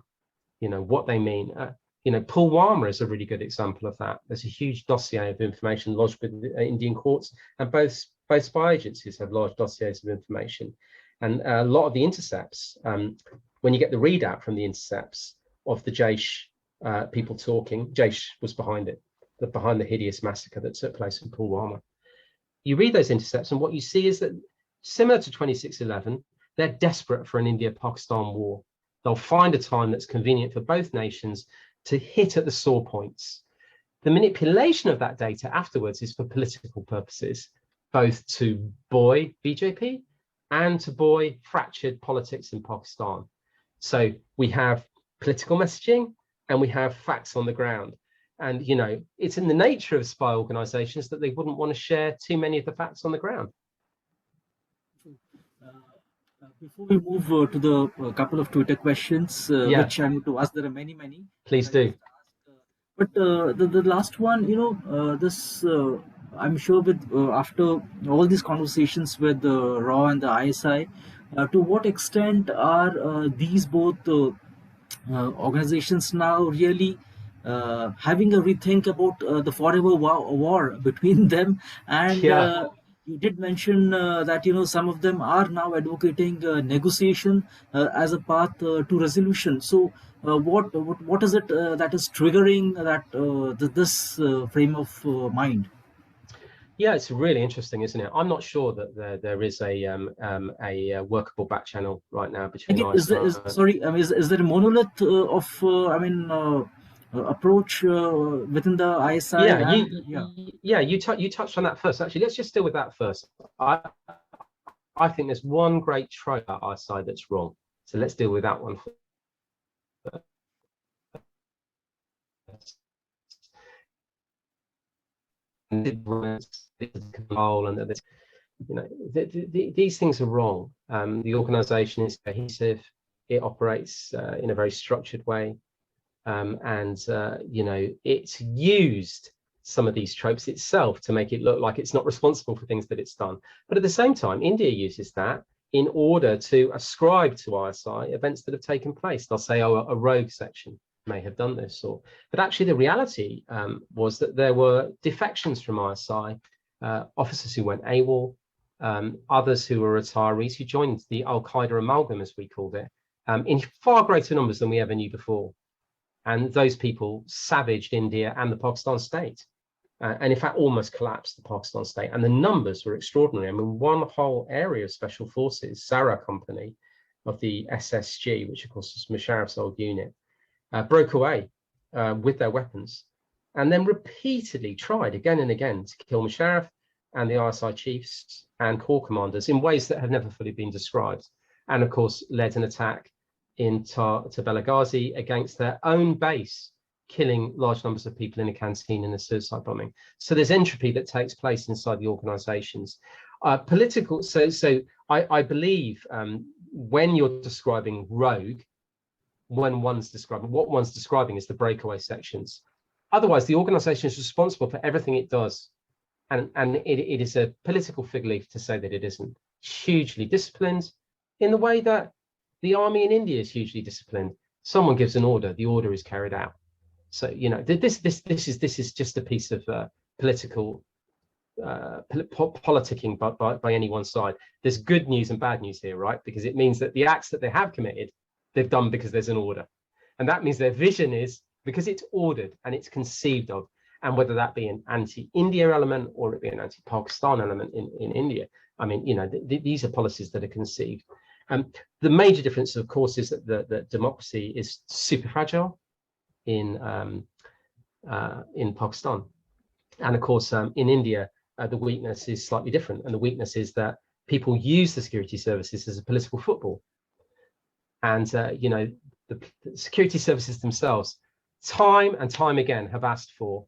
you know, what they mean. You know, Pulwama is a really good example of that. There's a huge dossier of information lodged with Indian courts, and both spy agencies have large dossiers of information. And a lot of the intercepts, when you get the readout from the intercepts of the Jaish people talking, Jaish was behind it, behind the hideous massacre that took place in Pulwama. You read those intercepts, and what you see is that, similar to 2611, they're desperate for an India-Pakistan war. They'll find a time that's convenient for both nations to hit at the sore points. The manipulation of that data afterwards is for political purposes, both to buoy BJP and to buoy fractured politics in Pakistan. So we have political messaging and we have facts on the ground. And, you know, it's in the nature of spy organizations that they wouldn't want to share too many of the facts on the ground. Before we move to the couple of Twitter questions, which I'm going to ask, there are many. Please do. But the last one, you know, this I'm sure with after all these conversations with the R.A.W and the I.S.I, to what extent are these both organizations now really having a rethink about the forever war between them? And you did mention that, you know, some of them are now advocating negotiation as a path to resolution. So what is it that is triggering that this frame of mind? Yeah, it's really interesting, isn't it? I'm not sure that there is a workable back channel right now between is there a monolith of approach within the I.S.I? You touched on that first. Actually, let's just deal with that first. I think there's one great trope at I.S.I that's wrong. So let's deal with that one first. You know, these things are wrong. The organization is cohesive. It operates in a very structured way. You know, it's used some of these tropes itself to make it look like it's not responsible for things that it's done. But at the same time, India uses that in order to ascribe to I.S.I events that have taken place. They'll say, oh, a rogue section may have done this, but actually the reality was that there were defections from I.S.I, officers who went AWOL, others who were retirees who joined the Al-Qaeda amalgam, as we called it, in far greater numbers than we ever knew before. And those people savaged India and the Pakistan state, and in fact almost collapsed the Pakistan state. And the numbers were extraordinary. I mean, one whole area of special forces, Sarah Company of the SSG, which of course is Musharraf's old unit, broke away with their weapons, and then repeatedly tried again and again to kill Musharraf and the I.S.I chiefs and corps commanders in ways that have never fully been described. And of course, led an attack in Tabela Ghazi against their own base, killing large numbers of people in a canteen in a suicide bombing. So there's entropy that takes place inside the organizations. Political, so I believe when you're describing rogue, when one's describing, what one's describing is the breakaway sections. Otherwise, the organization is responsible for everything it does. And it is a political fig leaf to say that it isn't. Hugely disciplined in the way that the army in India is hugely disciplined. Someone gives an order, the order is carried out. So, you know, this is just a piece of political politicking by any one side. There's good news and bad news here, right? Because it means that the acts that they have committed, they've done because there's an order. And that means their vision is because it's ordered and it's conceived of. And whether that be an anti-India element or it be an anti-Pakistan element in India, I mean, you know, these are policies that are conceived. The major difference, of course, is that democracy is super fragile in Pakistan. And of course, in India, the weakness is slightly different. And the weakness is that people use the security services as a political football. And, you know, the security services themselves, time and time again, have asked for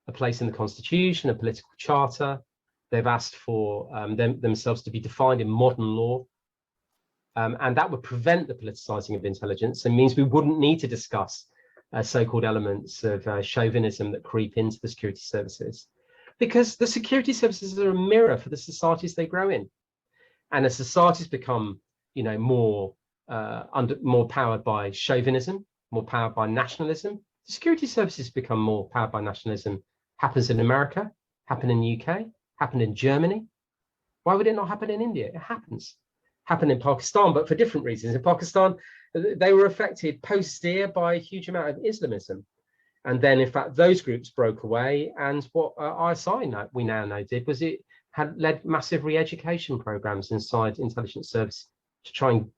a place in the constitution, a political charter, They've asked for themselves to be defined in modern law. And that would prevent the politicizing of intelligence and means we wouldn't need to discuss so-called elements of chauvinism that creep into the security services, because the security services are a mirror for the societies they grow in. And as societies become, more powered by chauvinism, more powered by nationalism, the security services become more powered by nationalism. Happens in America, happened in the UK, happened in Germany. Why would it not happen in India? It happens. Happened in Pakistan, but for different reasons. In Pakistan, they were affected post-Steer by a huge amount of Islamism. And then, in fact, those groups broke away. And what ISI we now know did was it had led massive re-education programs inside intelligence service to try and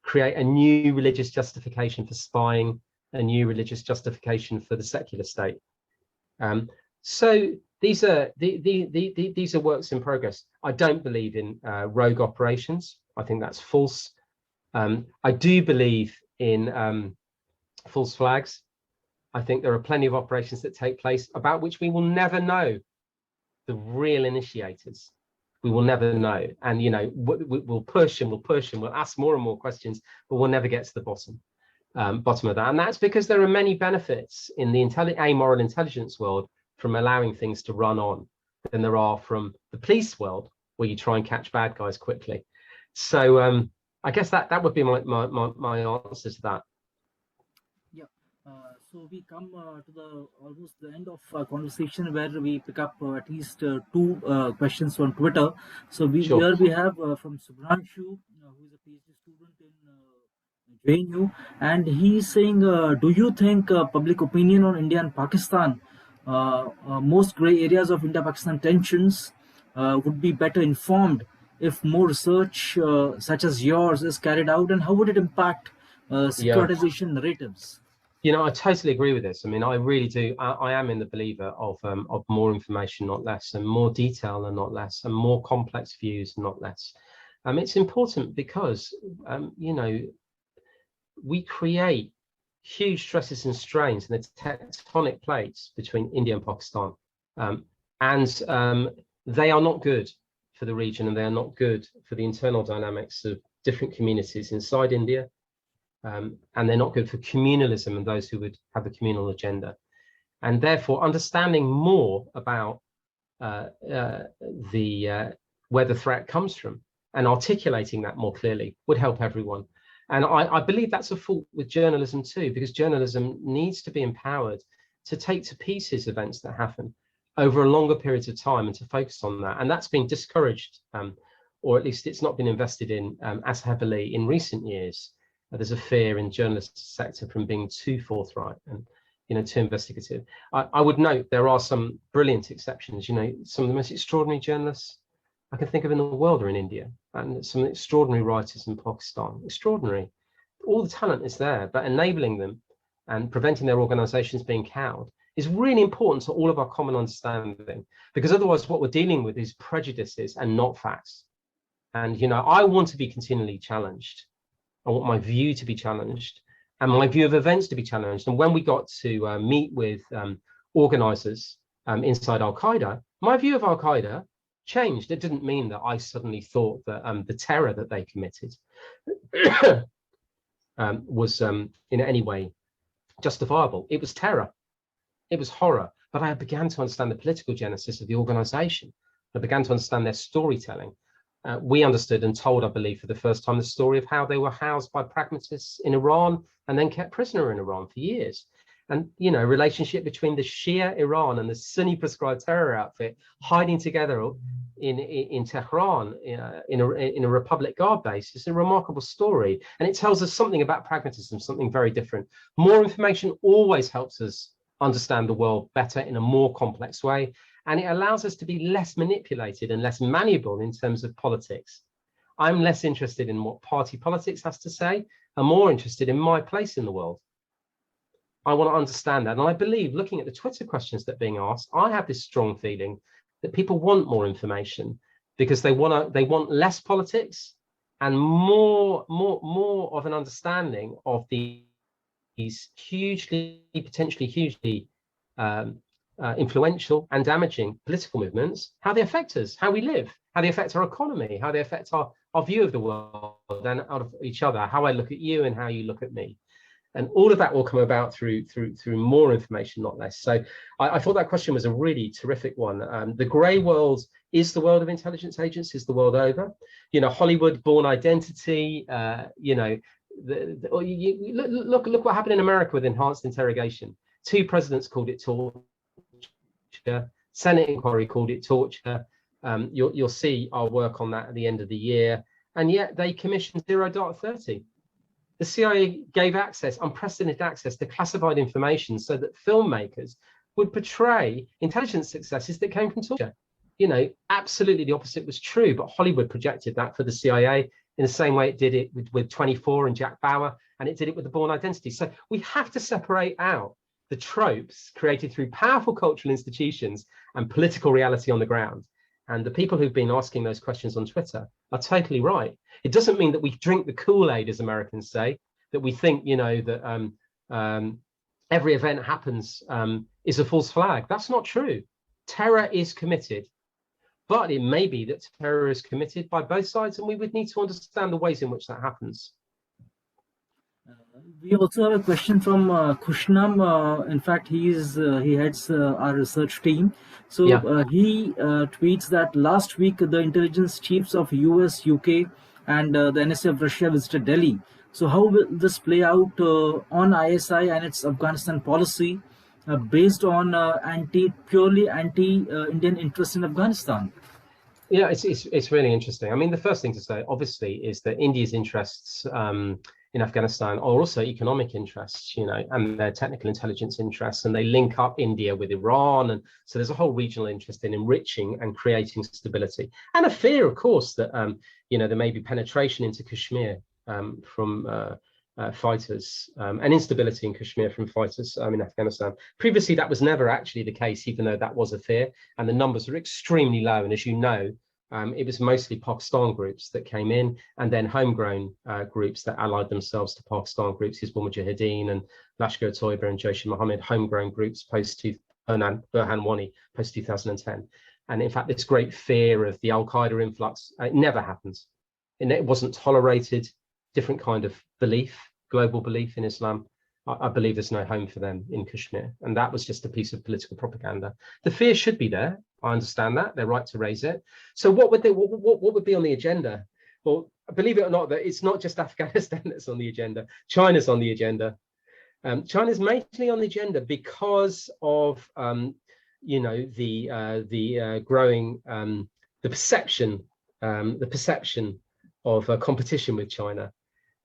create a new religious justification for spying, a new religious justification for the secular state. So these are works in progress. I don't believe in rogue operations. I think that's false. I do believe in false flags. I think there are plenty of operations that take place about which we will never know the real initiators. We will never know. And, we'll push and we'll push and we'll ask more and more questions, but we'll never get to the bottom of that. And that's because there are many benefits in the amoral intelligence world from allowing things to run on than there are from the police world, where you try and catch bad guys quickly. So I guess that would be my answer to that. Yeah. So we come to the almost the end of conversation, where we pick up at least two questions on Twitter. So Sure. here we have from Subhranshu, who is a PhD student in JNU, and he's saying, do you think public opinion on India and Pakistan, most gray areas of India-Pakistan tensions, would be better informed if more research such as yours is carried out, and how would it impact securitization narratives? I totally agree with this. I mean, I really do. I am in the believer of more information, not less, and more detail and not less, and more complex views, not less. It's important because, we create huge stresses and strains in the tectonic plates between India and Pakistan. And they are not good for the region, and they are not good for the internal dynamics of different communities inside India. And they're not good for communalism and those who would have a communal agenda. And therefore, understanding more about where the threat comes from and articulating that more clearly would help everyone. And I believe that's a fault with journalism too, because journalism needs to be empowered to take to pieces events that happen over a longer period of time and to focus on that. And that's been discouraged, or at least it's not been invested in as heavily in recent years. There's a fear in the journalist sector from being too forthright and too investigative. I would note there are some brilliant exceptions. Some of the most extraordinary journalists I can think of in the world are in India, and some extraordinary writers in Pakistan. Extraordinary. All the talent is there, but enabling them and preventing their organizations being cowed is really important to all of our common understanding, because otherwise what we're dealing with is prejudices and not facts. And I want to be continually challenged. I want my view to be challenged and my view of events to be challenged. And when we got to meet with organizers inside Al-Qaeda, my view of Al-Qaeda changed. It didn't mean that I suddenly thought that the terror that they committed was in any way justifiable. It was terror. It was horror. But I began to understand the political genesis of the organization. I began to understand their storytelling. We understood and told, I believe, for the first time, the story of how they were housed by pragmatists in Iran and then kept prisoner in Iran for years. And, relationship between the Shia Iran and the Sunni prescribed terror outfit hiding together in Tehran in a Republic Guard base is a remarkable story. And it tells us something about pragmatism, something very different. More information always helps us understand the world better in a more complex way. And it allows us to be less manipulated and less malleable in terms of politics. I'm less interested in what party politics has to say. I'm more interested in my place in the world. I want to understand that. And I believe, looking at the Twitter questions that are being asked, I have this strong feeling that people want more information because they want less politics and more of an understanding of these potentially hugely influential and damaging political movements, how they affect us, how we live, how they affect our economy, how they affect our view of the world and out of each other, how I look at you and how you look at me. And all of that will come about through more information, not less. So I thought that question was a really terrific one. The grey world is the world of intelligence agencies the world over. You know, Hollywood, Born Identity. You know, look what happened in America with enhanced interrogation. 2 presidents called it torture. Senate inquiry called it torture. You'll see our work on that at the end of the year. And yet they commissioned 0.30. The CIA gave access, unprecedented access to classified information so that filmmakers would portray intelligence successes that came from torture. You know, absolutely the opposite was true, but Hollywood projected that for the CIA in the same way it did it with 24 and Jack Bauer, and it did it with the Born Identity. So we have to separate out the tropes created through powerful cultural institutions and political reality on the ground. And the people who've been asking those questions on Twitter are totally right. It doesn't mean that we drink the Kool-Aid, as Americans say, that we think, you know, that every event happens is a false flag. That's not true. Terror is committed, but it may be that terror is committed by both sides, and we would need to understand the ways in which that happens. We also have a question from Kushnam. In fact, he heads our research team. So yeah. He tweets that last week the intelligence chiefs of US, UK, and the NSA of Russia visited Delhi. So how will this play out on ISI and its Afghanistan policy based on purely anti-Indian interests in Afghanistan? Yeah, it's really interesting. I mean, the first thing to say, obviously, is that India's interests in Afghanistan are also economic interests, you know, and their technical intelligence interests, and they link up India with Iran. And so there's a whole regional interest in enriching and creating stability, and a fear, of course, that, you know, there may be penetration into Kashmir from fighters and instability in Kashmir from fighters in Afghanistan. Previously, that was never actually the case, even though that was a fear, and the numbers are extremely low. And as you know, it was mostly Pakistan groups that came in, and then homegrown groups that allied themselves to Pakistan groups, Hizbul Mujahideen and Lashkar-e-Toiba and Jaish-e-Mohammed, homegrown groups Burhan Wani, post 2010. And in fact, this great fear of the Al-Qaeda influx, it never happened. It wasn't tolerated. Different kind of belief, global belief in Islam. I believe there's no home for them in Kashmir. And that was just a piece of political propaganda. The fear should be there. I understand that. They're right to raise it. So what would be on the agenda? Well, believe it or not, that it's not just Afghanistan that's on the agenda. China's on the agenda. China's mainly on the agenda because of, you know, the growing, the perception of competition with China.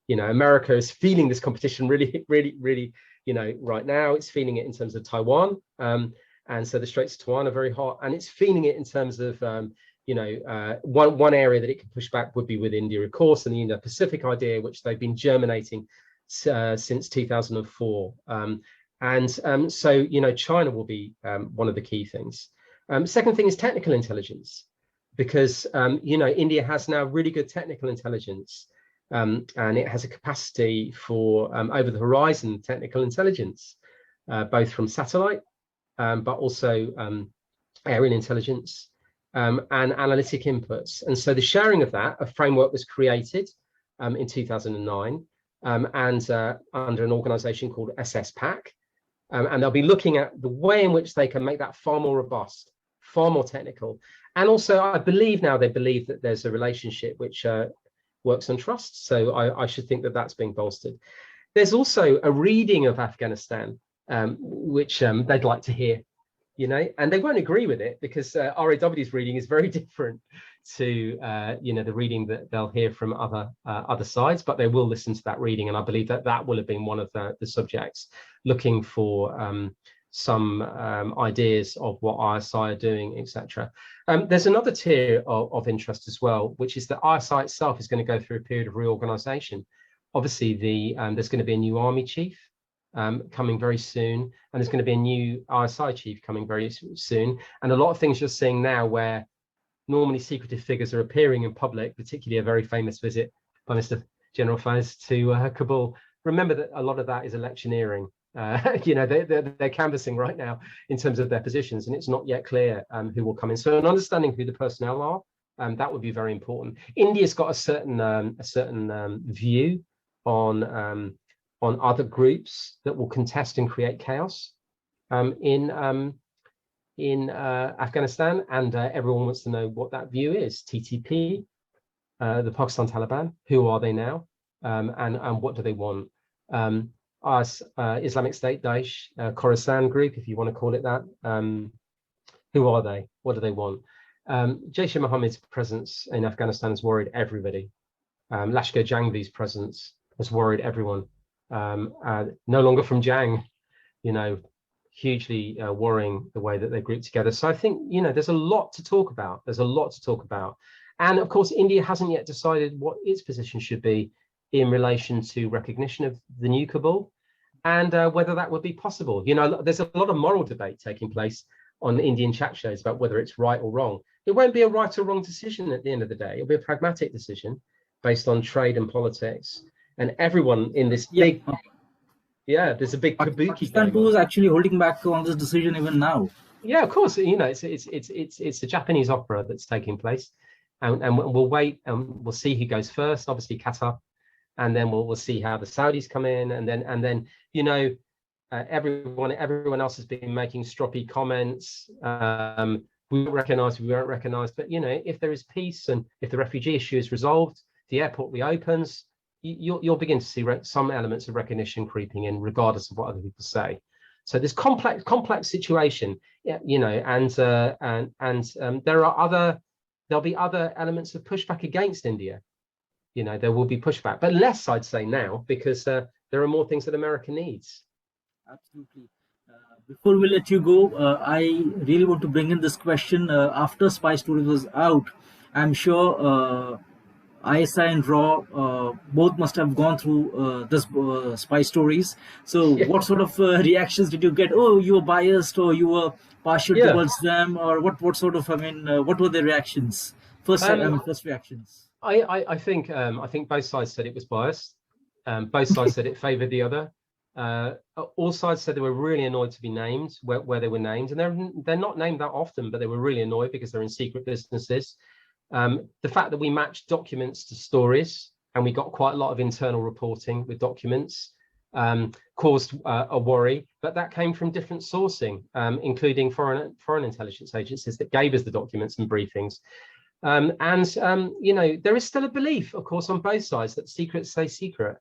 You know, America is feeling this competition really, you know, right now. It's feeling it in terms of Taiwan. And so the Straits of Taiwan are very hot, and it's feeling it in terms of, you know, one area that it can push back would be with India, of course, and the Indo-Pacific idea, which they've been germinating since 2004. So, you know, China will be one of the key things. Second thing is technical intelligence, because, you know, India has now really good technical intelligence. And it has a capacity for over the horizon technical intelligence, both from satellite, but also aerial intelligence and analytic inputs. And so the sharing of that, a framework was created in 2009 and under an organization called SSPAC. And they'll be looking at the way in which they can make that far more robust, far more technical. And also, I believe now they believe that there's a relationship which works on trust. So I should think that that's being bolstered. There's also a reading of Afghanistan, which they'd like to hear, you know, and they won't agree with it because R.A.W's reading is very different to, you know, the reading that they'll hear from other sides, but they will listen to that reading. And I believe that that will have been one of the subjects, looking for some ideas of what I.S.I are doing, etc. There's another tier of interest as well, which is that I.S.I itself is going to go through a period of reorganization. Obviously, there's going to be a new army chief coming very soon, and there's going to be a new I.S.I chief coming very soon. And a lot of things you're seeing now where normally secretive figures are appearing in public, particularly a very famous visit by Mr. General Faiz to Kabul. Remember that a lot of that is electioneering. They're canvassing right now in terms of their positions, and it's not yet clear who will come in. So, an understanding who the personnel are, that would be very important. India's got a certain view on other groups that will contest and create chaos in Afghanistan, and everyone wants to know what that view is. TTP, the Pakistan Taliban, who are they now, and what do they want? Islamic State, Daesh, Khorasan group, if you want to call it that. Who are they? What do they want? Jaish-e-Mohammed's presence in Afghanistan has worried everybody. Lashkar Jangvi's presence has worried everyone. No longer from Jang, hugely worrying the way that they group together. So I think, there's a lot to talk about. There's a lot to talk about. And of course, India hasn't yet decided what its position should be in relation to recognition of the new Kabul, and whether that would be possible. There's a lot of moral debate taking place on Indian chat shows about whether it's right or wrong. It won't be a right or wrong decision at the end of the day. It'll be a pragmatic decision based on trade and politics. And everyone in this there's a big kabuki. Pakistan too is actually holding back on this decision even now. Yeah, of course. It's a Japanese opera that's taking place, and we'll wait and we'll see who goes first. Obviously, Qatar. And then we'll see how the Saudis come in, and then everyone else has been making stroppy comments. We won't recognise, but if there is peace and if the refugee issue is resolved, the airport reopens, you'll begin to see some elements of recognition creeping in, regardless of what other people say. So this complex situation, and there'll be other elements of pushback against India. There will be pushback, but less, I'd say, now, because there are more things that America needs. Absolutely. Before we let you go, I really want to bring in this question. After Spy Stories was out, I'm sure I.S.I. and R.A.W. Both must have gone through this Spy Stories. So what sort of reactions did you get? Oh, you were biased, or you were partial towards them, or what sort of, what were their reactions? First reactions. I think both sides said it was biased. Both sides said it favoured the other. All sides said they were really annoyed to be named where they were named, and they're not named that often, but they were really annoyed because they're in secret businesses. The fact that we matched documents to stories, and we got quite a lot of internal reporting with documents, caused a worry, but that came from different sourcing, including foreign intelligence agencies that gave us the documents and briefings. There is still a belief, of course, on both sides that secrets stay secret.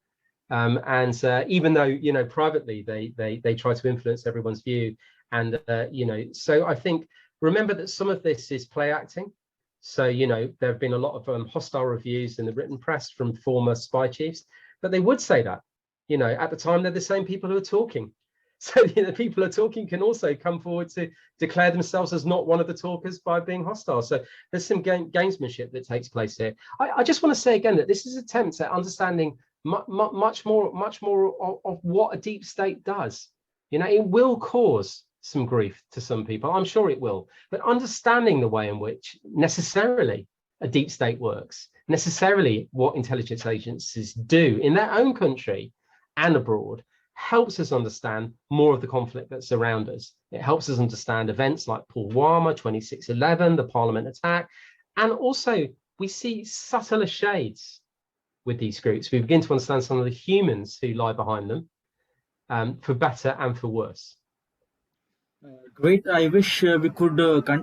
Even though, privately, they try to influence everyone's view. And, so I think, remember that some of this is play acting. So, there have been a lot of hostile reviews in the written press from former spy chiefs, but they would say that, at the time, they're the same people who are talking. So the people who are talking can also come forward to declare themselves as not one of the talkers by being hostile. So there's some gamesmanship that takes place here. I just want to say again that this is an attempt at understanding much more of what a deep state does. It will cause some grief to some people. I'm sure it will. But understanding the way in which necessarily a deep state works, necessarily what intelligence agencies do in their own country and abroad, helps us understand more of the conflict that's around us. It helps us understand events like Pulwama, 26/11, the Parliament attack, and also we see subtler shades with these groups. We begin to understand some of the humans who lie behind them, for better and for worse. Great. I wish we could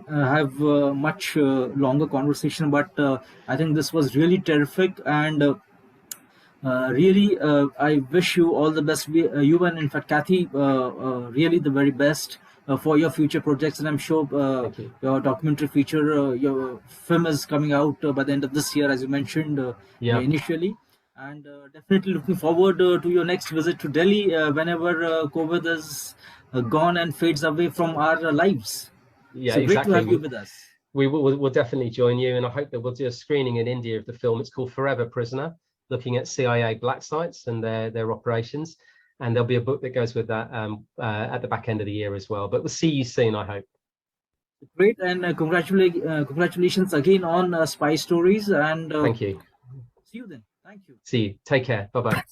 have much longer conversation, but I think this was really terrific, and really, I wish you all the best. You and, in fact, Cathy, really the very best for your future projects. And I'm sure your documentary feature, your film is coming out by the end of this year, as you mentioned initially. And definitely looking forward to your next visit to Delhi whenever COVID is gone and fades away from our lives. Yeah, so exactly. Great to have you with us. We'll definitely join you, and I hope that we'll do a screening in India of the film. It's called Forever Prisoner, looking at CIA black sites and their operations. And there'll be a book that goes with that at the back end of the year as well. But we'll see you soon, I hope. Great, and congratulations again on Spy Stories. And thank you. See you then. Thank you. See you. Take care. Bye-bye.